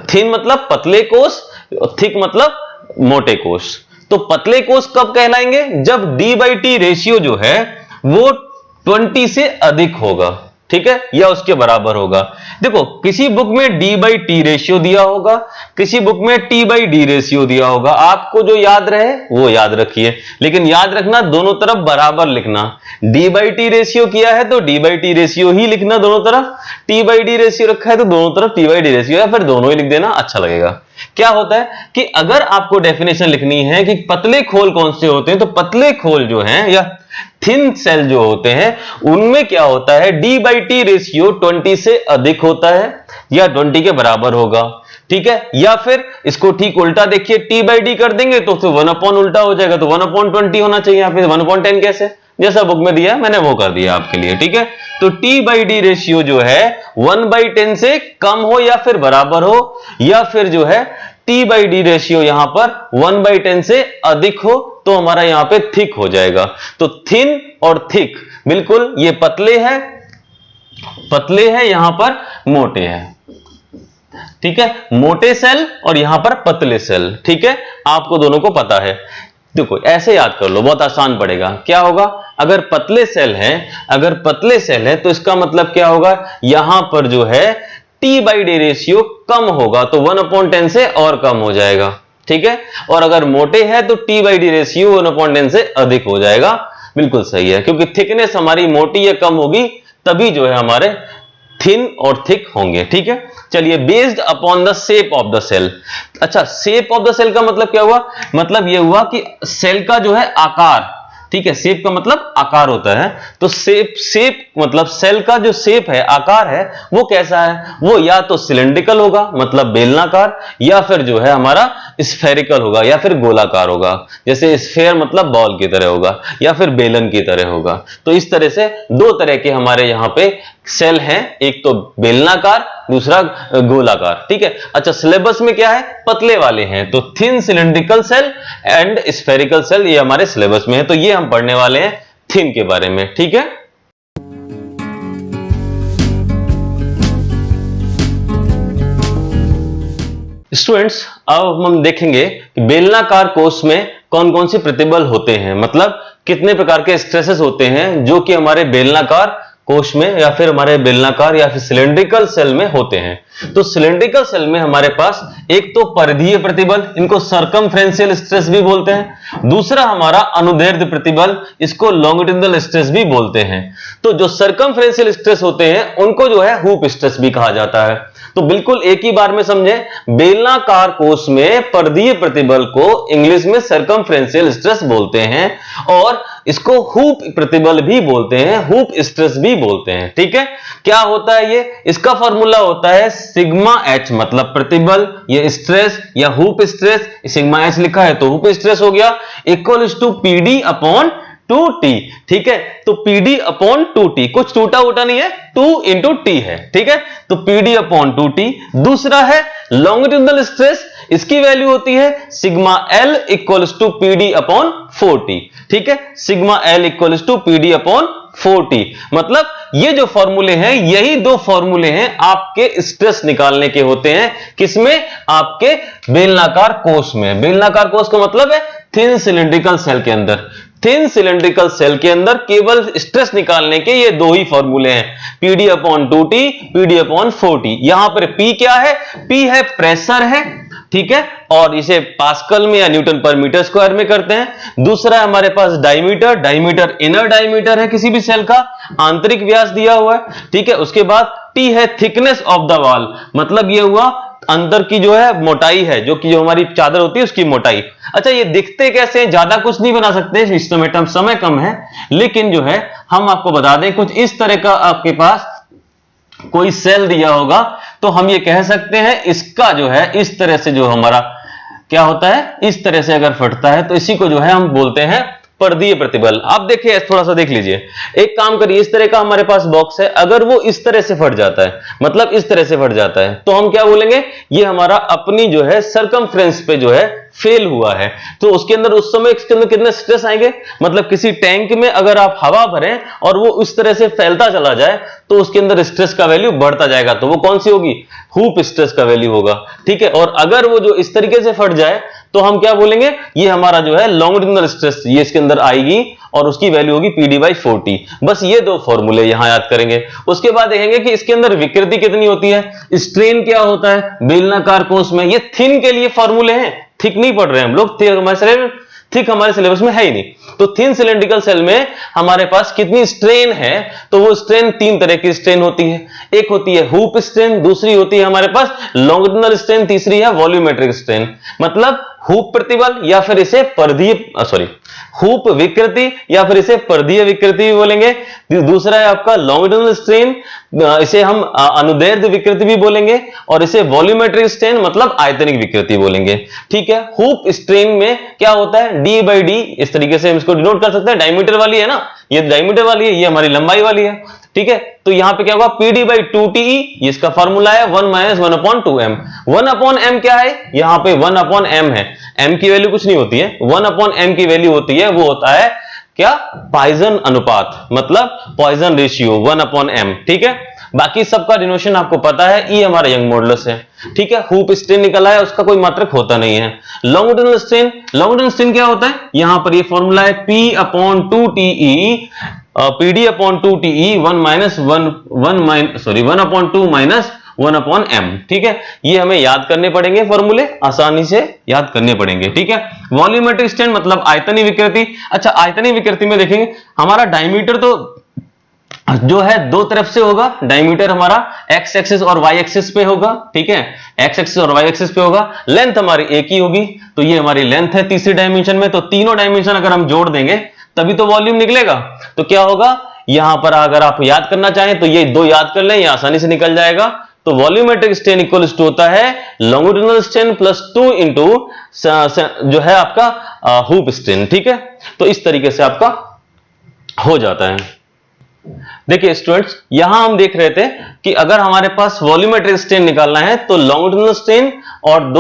थिन मतलब पतले कोष, थिक मतलब मोटे कोष। तो पतले कोष कब कहलाएंगे? जब D/T रेशियो जो है वो 20 से अधिक होगा, ठीक है, या उसके बराबर होगा। देखो, किसी बुक में D/T रेशियो दिया होगा, किसी बुक में T/D रेशियो दिया होगा। आपको जो याद रहे वो याद रखिए, लेकिन याद रखना दोनों तरफ बराबर लिखना। D/T रेशियो किया है तो D/T रेशियो ही लिखना दोनों तरफ, T/D रेशियो रखा है तो दोनों तरफ T/D रेशियो, या फिर दोनों ही लिख देना, अच्छा लगेगा। क्या होता है कि अगर आपको डेफिनेशन लिखनी है कि पतले खोल कौन से होते हैं, तो पतले खोल जो हैं या थिन सेल जो होते हैं उनमें क्या होता है? D/T रेशियो 20 से अधिक होता है या 20 के बराबर होगा। ठीक है, या फिर इसको ठीक उल्टा देखिए, t/d कर देंगे तो फिर 1/, उल्टा हो जाएगा तो 1/20 होना चाहिए, यहाँ पे 1/10 कैसे, जैसा बुक में दिया है मैंने वो कर दिया आपके लिए, ठीक है। तो t/d रेशियो जो है 1/10 से कम हो या फिर बराबर हो, या फिर जो है t/d रेशियो यहां पर 1/10 से अधिक हो तो हमारा यहां पे थिक हो जाएगा। तो थिन और थिक, बिल्कुल ये पतले हैं यहां पर मोटे हैं, ठीक है, मोटे सेल और यहां पर पतले सेल, ठीक है, आपको दोनों को पता है। देखो ऐसे याद कर लो, बहुत आसान पड़ेगा। क्या होगा, अगर पतले सेल हैं तो इसका मतलब क्या होगा, यहां पर जो है t/d रेशियो कम होगा तो 1/10 से और कम हो जाएगा, ठीक है। और अगर मोटे हैं तो t/d रेशियो 1/10 से अधिक हो जाएगा, बिल्कुल सही है, क्योंकि थिकनेस हमारी मोटी या कम होगी तभी जो है हमारे थिन और थिक होंगे, ठीक है। चलिए, based upon the shape of the shell. अच्छा, शेप ऑफ द सेल का मतलब क्या हुआ, मतलब यह हुआ कि सेल का जो है आकार, ठीक है, शेप का मतलब आकार होता है, तो शेप मतलब सेल का जो शेप है, आकार है, वो कैसा है, वो या तो सिलेंड्रिकल होगा मतलब बेलनाकार, या फिर जो है हमारा स्फेरिकल होगा या फिर गोलाकार होगा, जैसे स्फेयर मतलब बॉल की तरह होगा या फिर बेलन की तरह होगा। तो इस तरह से दो तरह के हमारे यहाँ पे सेल हैं, एक तो बेलनाकार, दूसरा गोलाकार, ठीक है। अच्छा, सिलेबस में क्या है, पतले वाले हैं, तो thin cylindrical shell and spherical shell ये हमारे सिलेबस में है, तो ये हम पढ़ने वाले हैं थिन के बारे में, ठीक है। स्टूडेंट्स, अब हम देखेंगे कि बेलनाकार कोश में कौन कौन सी प्रतिबल होते हैं, मतलब कितने प्रकार के स्ट्रेसेस होते हैं जो कि हमारे बेलनाकार कोश में या फिर हमारे बेलनाकार या फिर सिलेंड्रिकल सेल में होते हैं। तो सिलेंड्रिकल सेल में हमारे पास एक तो परिधीय प्रतिबल, इनको सर्कमफ्रेंशियल स्ट्रेस भी बोलते हैं, दूसरा हमारा अनुदैर्ध्य प्रतिबल, इसको लॉन्गिट्यूडिनल स्ट्रेस भी बोलते हैं। तो जो सर्कमफ्रेंशियल स्ट्रेस होते हैं उनको जो है हूप स्ट्रेस भी कहा जाता है। तो बिल्कुल एक ही बार में समझे, बेलनाकार कोश में परिधीय प्रतिबल को इंग्लिश में सर्कमफ्रेंशियल स्ट्रेस बोलते हैं और इसको हूप प्रतिबल भी बोलते हैं, हूप स्ट्रेस भी बोलते हैं, ठीक है। क्या होता है ये, इसका फॉर्मूला होता है सिग्मा एच, मतलब प्रतिबल, ये स्ट्रेस या हूप स्ट्रेस, सिग्मा एच लिखा है तो हूप स्ट्रेस हो गया, equals to PD upon 2t, ठीक है। तो पीडी अपॉन 2t, कुछ टूटा उटा नहीं है, 2 into t है, ठीक है। तो पीडी अपॉन 2t। दूसरा है लॉन्गिट्यूडिनल स्ट्रेस, इसकी वैल्यू होती है sigma L equals to PD upon 4t, ठीक है। Sigma L equals to PD upon 4t, मतलब ये जो फॉर्मूले हैं, यही दो फॉर्मूले हैं आपके स्ट्रेस निकालने के होते हैं, किसमें, आपके बेलनाकार कोश में। बेलनाकार कोश का मतलब है थिन सिलेंड्रिकल सेल के अंदर, थिन सिलेंड्रिकल सेल के अंदर केवल स्ट्रेस निकालने के ये दो ही फॉर्मूले हैं, PD upon 2t, PD upon 4t। यहां पर p क्या है, p है प्रेशर है, ठीक है, और इसे पास्कल में या न्यूटन पर मीटर स्क्वायर में करते हैं। दूसरा हमारे पास डायमीटर, डायमीटर इनर डायमीटर है किसी भी सेल का, आंतरिक व्यास दिया हुआ है, ठीक है। उसके बाद t है थिकनेस ऑफ द वॉल, मतलब ये हुआ अंदर की जो है मोटाई है, जो कि जो हमारी चादर होती है उसकी मोटाई। अच्छा, ये दिखते कैसे हैं, ज्यादा कुछ नहीं बना सकते, इसमें समय कम है, लेकिन जो है हम आपको बता दें, कुछ इस तरह का आपके पास कोई सेल दिया होगा तो हम ये कह सकते हैं इसका जो है इस तरह से जो हमारा क्या होता है, इस तरह से अगर फटता है तो इसी को जो है हम बोलते हैं परिधीय प्रतिबल। आप देखिए, थोड़ा सा देख लीजिए, एक काम करिए, इस तरह का हमारे पास बॉक्स है, अगर वो इस तरह से फट जाता है, मतलब इस तरह से फट जाता है, तो हम क्या बोलेंगे, ये हमारा अपनी जो है सर्कमफ्रेंस पे जो है फेल हुआ है। तो उसके अंदर उस समय इसके अंदर कितने स्ट्रेस आएंगे, मतलब किसी टैंक में अगर आप हवा भरें और वो उस तरह से फैलता चला जाए तो उसके अंदर स्ट्रेस का वैल्यू बढ़ता जाएगा, तो वो कौन सी होगी, हूप स्ट्रेस का वैल्यू होगा, ठीक है। और अगर वो जो इस तरीके से फट जाए तो हम क्या बोलेंगे, ये हमारा जो है लॉन्गिट्यूडिनल स्ट्रेस ये इसके अंदर आएगी और उसकी वैल्यू होगी pd/4t। बस ये दो फॉर्मूले यहां याद करेंगे। उसके बाद देखेंगे कि इसके अंदर विकृति कितनी होती है, स्ट्रेन क्या होता है बेलनाकार कोश में। ये थिन के लिए फॉर्मूले हैं, थिक नहीं पढ़ रहे हैं हम लोग, थिक हमारे सिलेबस में है ही नहीं। तो थिन सिलेंड्रिकल सेल में हमारे पास कितनी स्ट्रेन है, तो वो स्ट्रेन तीन तरह की स्ट्रेन होती है, एक होती है हूप स्ट्रेन, दूसरी होती है हमारे पास लॉन्गिट्यूडिनल स्ट्रेन, तीसरी है वॉल्यूमेट्रिक स्ट्रेन। मतलब हूप प्रतिबल या फिर इसे परिधीय हुप विकृति या फिर इसे परिधीय विकृति भी बोलेंगे। दूसरा है आपका लॉन्गिट्यूडिनल स्ट्रेन, इसे हम अनुदैर्ध्य विकृति भी बोलेंगे, और इसे वॉल्यूमेट्रिक स्ट्रेन मतलब आयतनिक विकृति बोलेंगे। ठीक है, हुप स्ट्रेन में क्या होता है, डी बाई डी, इस तरीके से हम इसको डिनोट कर सकते हैं। डायमीटर वाली है ना, ये डायमीटर वाली है, ये हमारी लंबाई वाली है। ठीक है, तो यहां पे क्या होगा, पीडी बाई 2टीई, इसका फॉर्मूला है 1 माइनस 1/2m। 1/m क्या है, यहां पे 1/m है, m की वैल्यू कुछ नहीं होती है, 1/m की वैल्यू होती है, वो होता है क्या, पॉइजन अनुपात, मतलब पॉइजन रेशियो 1/m। ठीक है, बाकी सबका डिनोशन आपको पता है, ई हमारा यंग मॉडुलस है। ठीक है, हुप स्ट्रेन निकला है, उसका कोई मात्रक होता नहीं है। लॉन्गिट्यूडिनल स्ट्रेन, लॉन्गिट्यूडिनल स्ट्रेन क्या होता है, यहां पर ये फॉर्मूला है P/2TE, PD/2TE 1/2 माइनस 1/m। ठीक है, ये हमें याद करने पड़ेंगे, फॉर्मूले आसानी से याद करने पड़ेंगे। ठीक है, वॉल्यूमेट्रिक स्ट्रेन मतलब आयतनीय विकृति। अच्छा, आयतनीय विकृति में देखेंगे हमारा डायमीटर तो जो है दो तरफ से होगा, डायमीटर हमारा एक्स एक्सिस और वाई एक्सिस पे होगा। ठीक है, एक्स एक्सिस और वाई एक्सिस पे होगा। लेंथ हमारी एक ही होगी, तो ये हमारी लेंथ है तीसरी डायमेंशन में। तो तीनों डायमेंशन अगर हम जोड़ देंगे तभी तो वॉल्यूम निकलेगा। तो क्या होगा, यहां पर अगर आप याद करना चाहें तो ये दो याद कर लें, ये आसानी से निकल जाएगा। तो वॉल्यूमेट्रिक स्ट्रेन इक्वल टू होता है लॉन्गिट्यूडिनल स्ट्रेन प्लस 2 इंटू जो है आपका हुप स्ट्रेन। ठीक है, तो इस तरीके से आपका हो जाता है। देखिए स्टूडेंट्स, यहां हम देख रहे थे कि अगर हमारे पास वॉल्यूमेट्रिक स्ट्रेन निकालना है तो लॉन्गिट्यूडिनल स्ट्रेन और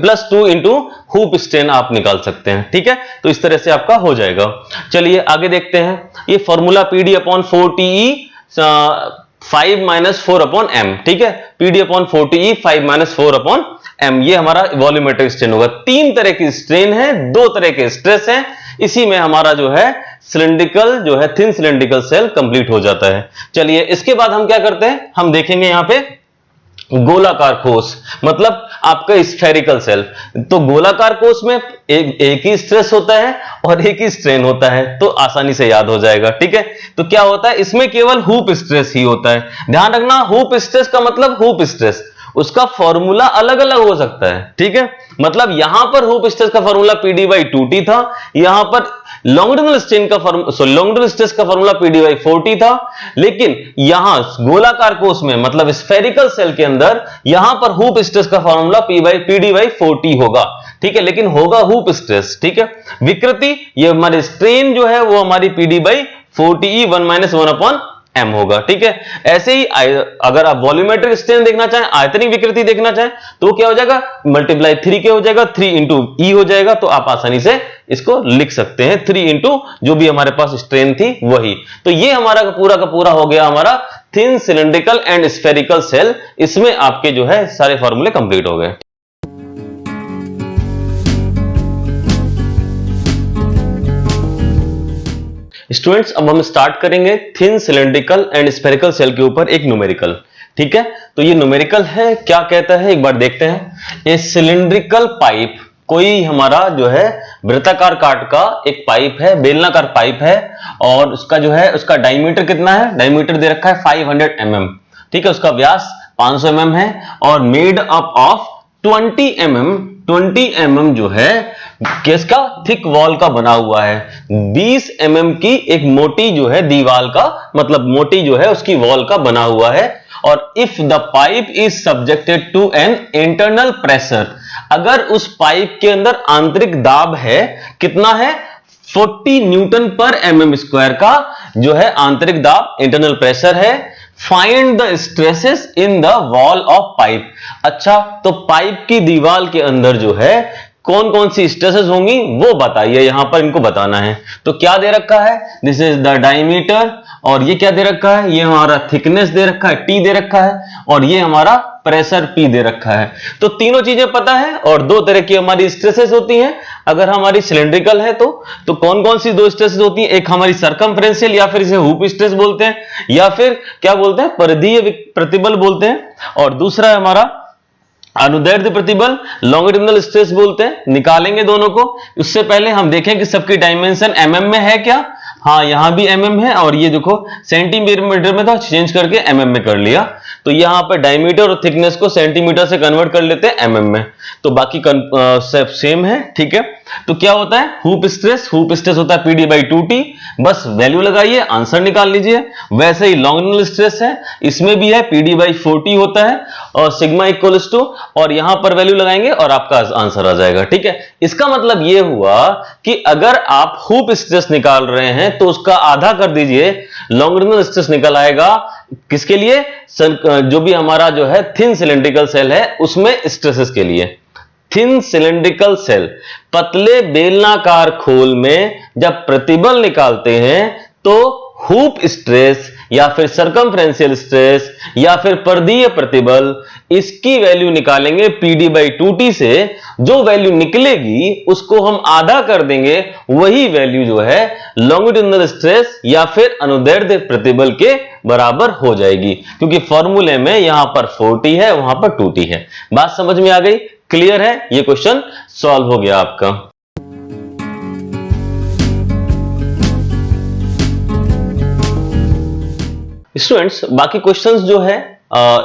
प्लस 2 इंटू हुप स्ट्रेन आप निकाल सकते हैं। ठीक है, तो इस तरह से आपका हो जाएगा। चलिए आगे देखते हैं, ये फॉर्मूला PD/4TE 5 माइनस 4/m। ठीक है, PD/4TE 5 माइनस 4/m, ये हमारा वॉल्यूमेट्रिक स्ट्रेन होगा। तीन तरह की स्ट्रेन है, दो तरह के स्ट्रेस है, इसी में हमारा जो है सिलिंड्रिकल जो है थिन सिलिंड्रिकल सेल कंप्लीट हो जाता है। चलिए इसके बाद हम क्या करते हैं, हम देखेंगे यहां पे गोलाकार कोष, मतलब आपका स्फेरिकल सेल। तो गोलाकार कोष में एक ही स्ट्रेस होता है और एक ही स्ट्रेन होता है, तो आसानी से याद हो जाएगा। ठीक है, तो क्या होता है, इसमें केवल हुप स्ट्रेस ही होता है। ध्यान रखना, हुप स्ट्रेस का मतलब हुप स्ट्रेस, उसका फॉर्मूला अलग अलग हो सकता है। ठीक है, मतलब यहां पर हुप स्ट्रेस का फॉर्मूला PD/2T था, यहां पर लॉन्गिट्यूडिनल स्ट्रेन का लॉन्गिट्यूडिनल स्ट्रेस का फॉर्मूला PD/4T था, लेकिन यहां गोलाकार कोष में मतलब स्फेरिकल सेल के अंदर यहां पर हुप स्ट्रेस का फॉर्मूला PD/4T होगा। ठीक है, लेकिन होगा हुप स्ट्रेस। ठीक है, विकृति ये हमारे स्ट्रेन जो है वो हमारी PD/4TE 1 माइनस 1/m होगा। ठीक है, ऐसे ही अगर आप वॉल्यूमेट्रिक स्ट्रेन देखना चाहें, आयतनिक विकृति देखना चाहें, तो क्या हो जाएगा, मल्टीप्लाई 3 के हो जाएगा, 3 इंटू ई हो जाएगा। तो आप आसानी से इसको लिख सकते हैं, 3 इंटू जो भी हमारे पास स्ट्रेन थी वही। तो ये हमारा पूरा का पूरा हो गया हमारा thin cylindrical and spherical cell. इसमें आपके जो है सारे फॉर्मूले कंप्लीट हो गए। स्टूडेंट्स, अब हम स्टार्ट करेंगे thin cylindrical and spherical cell के ऊपर एक न्यूमेरिकल। ठीक है, तो ये न्यूमेरिकल है, क्या कहता है एक बार देखते हैं। ए सिलिंड्रिकल पाइप, कोई हमारा जो है वृत्ताकार काट का एक पाइप है, बेलनाकार पाइप है, और उसका जो है उसका डायमीटर कितना है, डायमीटर दे रखा है 500 mm। ठीक है, उसका व्यास 500 mm है, और मेड अप ऑफ 20 mm जो है किसका, थिक वॉल का बना हुआ है। 20 mm की एक मोटी जो है दीवार का मतलब मोटी जो है उसकी वॉल का बना हुआ है। और if the pipe is subjected to an internal pressure, अगर उस पाइप के अंदर आंतरिक दाब है, कितना है, 40 न्यूटन पर mm स्क्वायर का जो है आंतरिक दाब, इंटरनल प्रेशर है। Find the stresses in the wall of pipe. अच्छा, तो पाइप की दीवार के अंदर जो है कौन कौन सी स्ट्रेसेस होंगी वो बताइए, यहां पर इनको बताना है। तो क्या दे रखा है, दिस इज द डायमीटर, और ये क्या दे रखा है, ये हमारा थिकनेस दे रखा है T दे रखा है, और ये हमारा प्रेशर P दे रखा है। तो तीनों चीजें पता है, और दो तरह की हमारी स्ट्रेसेस होती हैं। अगर हमारी सिलिंड्रिकल है तो कौन कौन सी दो स्ट्रेसेस होती हैं, एक हमारी सर्कमफ्रेंशियल या फिर इसे हुप स्ट्रेस बोलते हैं, या फिर क्या बोलते हैं, परिधीय प्रतिबल बोलते हैं, और दूसरा है हमारा अनुदैर्ध्य प्रतिबल, लॉन्गिट्यूडिनल स्ट्रेस बोलते हैं। निकालेंगे दोनों को, उससे पहले हम देखें कि सबकी डायमेंशन mm में है क्या। हाँ, यहां भी mm है, और ये देखो सेंटीमीटर में था, चेंज करके mm में कर लिया। तो यहां पे डायमीटर और थिकनेस को सेंटीमीटर से कन्वर्ट कर लेते हैं mm में, तो बाकी सेम है। ठीक है, तो क्या होता है हुप स्ट्रेस होता है PD बाई 2T, बस वैल्यू लगाइए आंसर निकाल लीजिए। वैसे ही लॉन्गिट्यूडनल स्ट्रेस है, इसमें भी है PD बाई 4T होता है और सिग्मा इक्वल्स टू, और यहां पर वैल्यू लगाएंगे और आपका आंसर आ जाएगा। ठीक है, इसका मतलब यह हुआ कि अगर आप हुप स्ट्रेस निकाल रहे हैं तो उसका आधा कर दीजिए, लॉन्गिट्यूडनल स्ट्रेस निकल आएगा किसके लिए, जो भी हमारा जो है थिन सिलेंड्रिकल सेल है उसमें स्ट्रेसेस के लिए। थिन सिलेंड्रिकल सेल, पतले बेलनाकार खोल में जब प्रतिबल निकालते हैं तो हुप स्ट्रेस या फिर सर्कमफ्रेंशियल स्ट्रेस या फिर परिधीय प्रतिबल, इसकी वैल्यू निकालेंगे PD बाई 2T से। जो वैल्यू निकलेगी उसको हम आधा कर देंगे, वही वैल्यू जो है लॉन्गिट्यूडनल स्ट्रेस या फिर अनुदैर्ध्य प्रतिबल के बराबर हो जाएगी, क्योंकि फॉर्मूले में यहां पर 4T है वहां पर 2T है। बात समझ में आ गई, क्लियर है, ये क्वेश्चन सॉल्व हो गया आपका। स्टूडेंट्स बाकी क्वेश्चंस जो है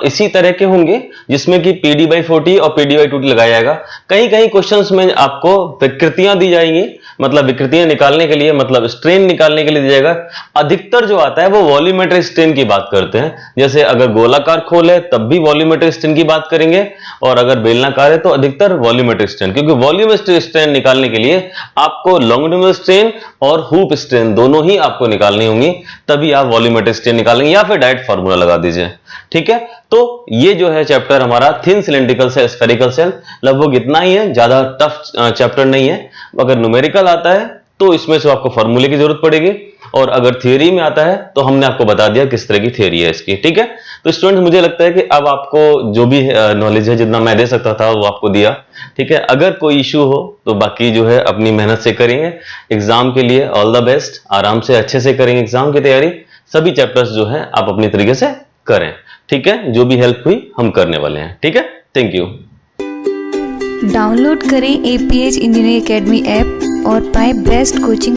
इसी तरह के होंगे, जिसमें कि PD बाई 4T और PD बाई 2T लगाया जाएगा। कहीं कहीं क्वेश्चंस में आपको विकृतियां दी जाएंगी, मतलब विकृतियां निकालने के लिए, मतलब स्ट्रेन निकालने के लिए दी जाएगा। अधिकतर जो आता है वो वॉल्यूमेट्रिक स्ट्रेन की बात करते हैं, जैसे अगर गोलाकार खोल है तब भी वॉल्यूमेट्रिक स्ट्रेन की बात करेंगे, और अगर बेलनाकार है तो अधिकतर वॉल्यूमेट्रिक स्ट्रेन, क्योंकि वॉल्यूमेट्रिक स्ट्रेन निकालने के लिए आपको लॉन्गिट्यूडनल स्ट्रेन और हुप स्ट्रेन दोनों ही आपको निकालनी होंगी, तभी आप वॉल्यूमेट्रिक स्ट्रेन निकालेंगे, या फिर डायरेक्ट फार्मूला लगा दीजिए। ठीक है, तो ये जो है चैप्टर हमारा thin cylindrical shell spherical shell, लगभग इतना ही है, ज्यादा टफ चैप्टर नहीं है। अगर न्यूमेरिकल आता है तो इसमें से आपको फॉर्मूले की जरूरत पड़ेगी, और अगर थियरी में आता है तो हमने आपको बता दिया किस तरह की थियरी है इसकी। ठीक है, तो स्टूडेंट्स मुझे लगता है कि अब आपको जो भी नॉलेज है जितना मैं दे सकता था वो आपको दिया। ठीक है, अगर कोई इशू हो तो बाकी जो है अपनी मेहनत से करेंगे। एग्जाम के लिए ऑल द बेस्ट, आराम से अच्छे से करेंगे एग्जाम की तैयारी। सभी चैप्टर्स जो है आप अपनी तरीके से करें। ठीक है, जो भी हेल्प हुई हम करने वाले हैं। ठीक है, थैंक यू। डाउनलोड करें APH इंजीनियरिंग एकेडमी ऐप और पाएं बेस्ट कोचिंग।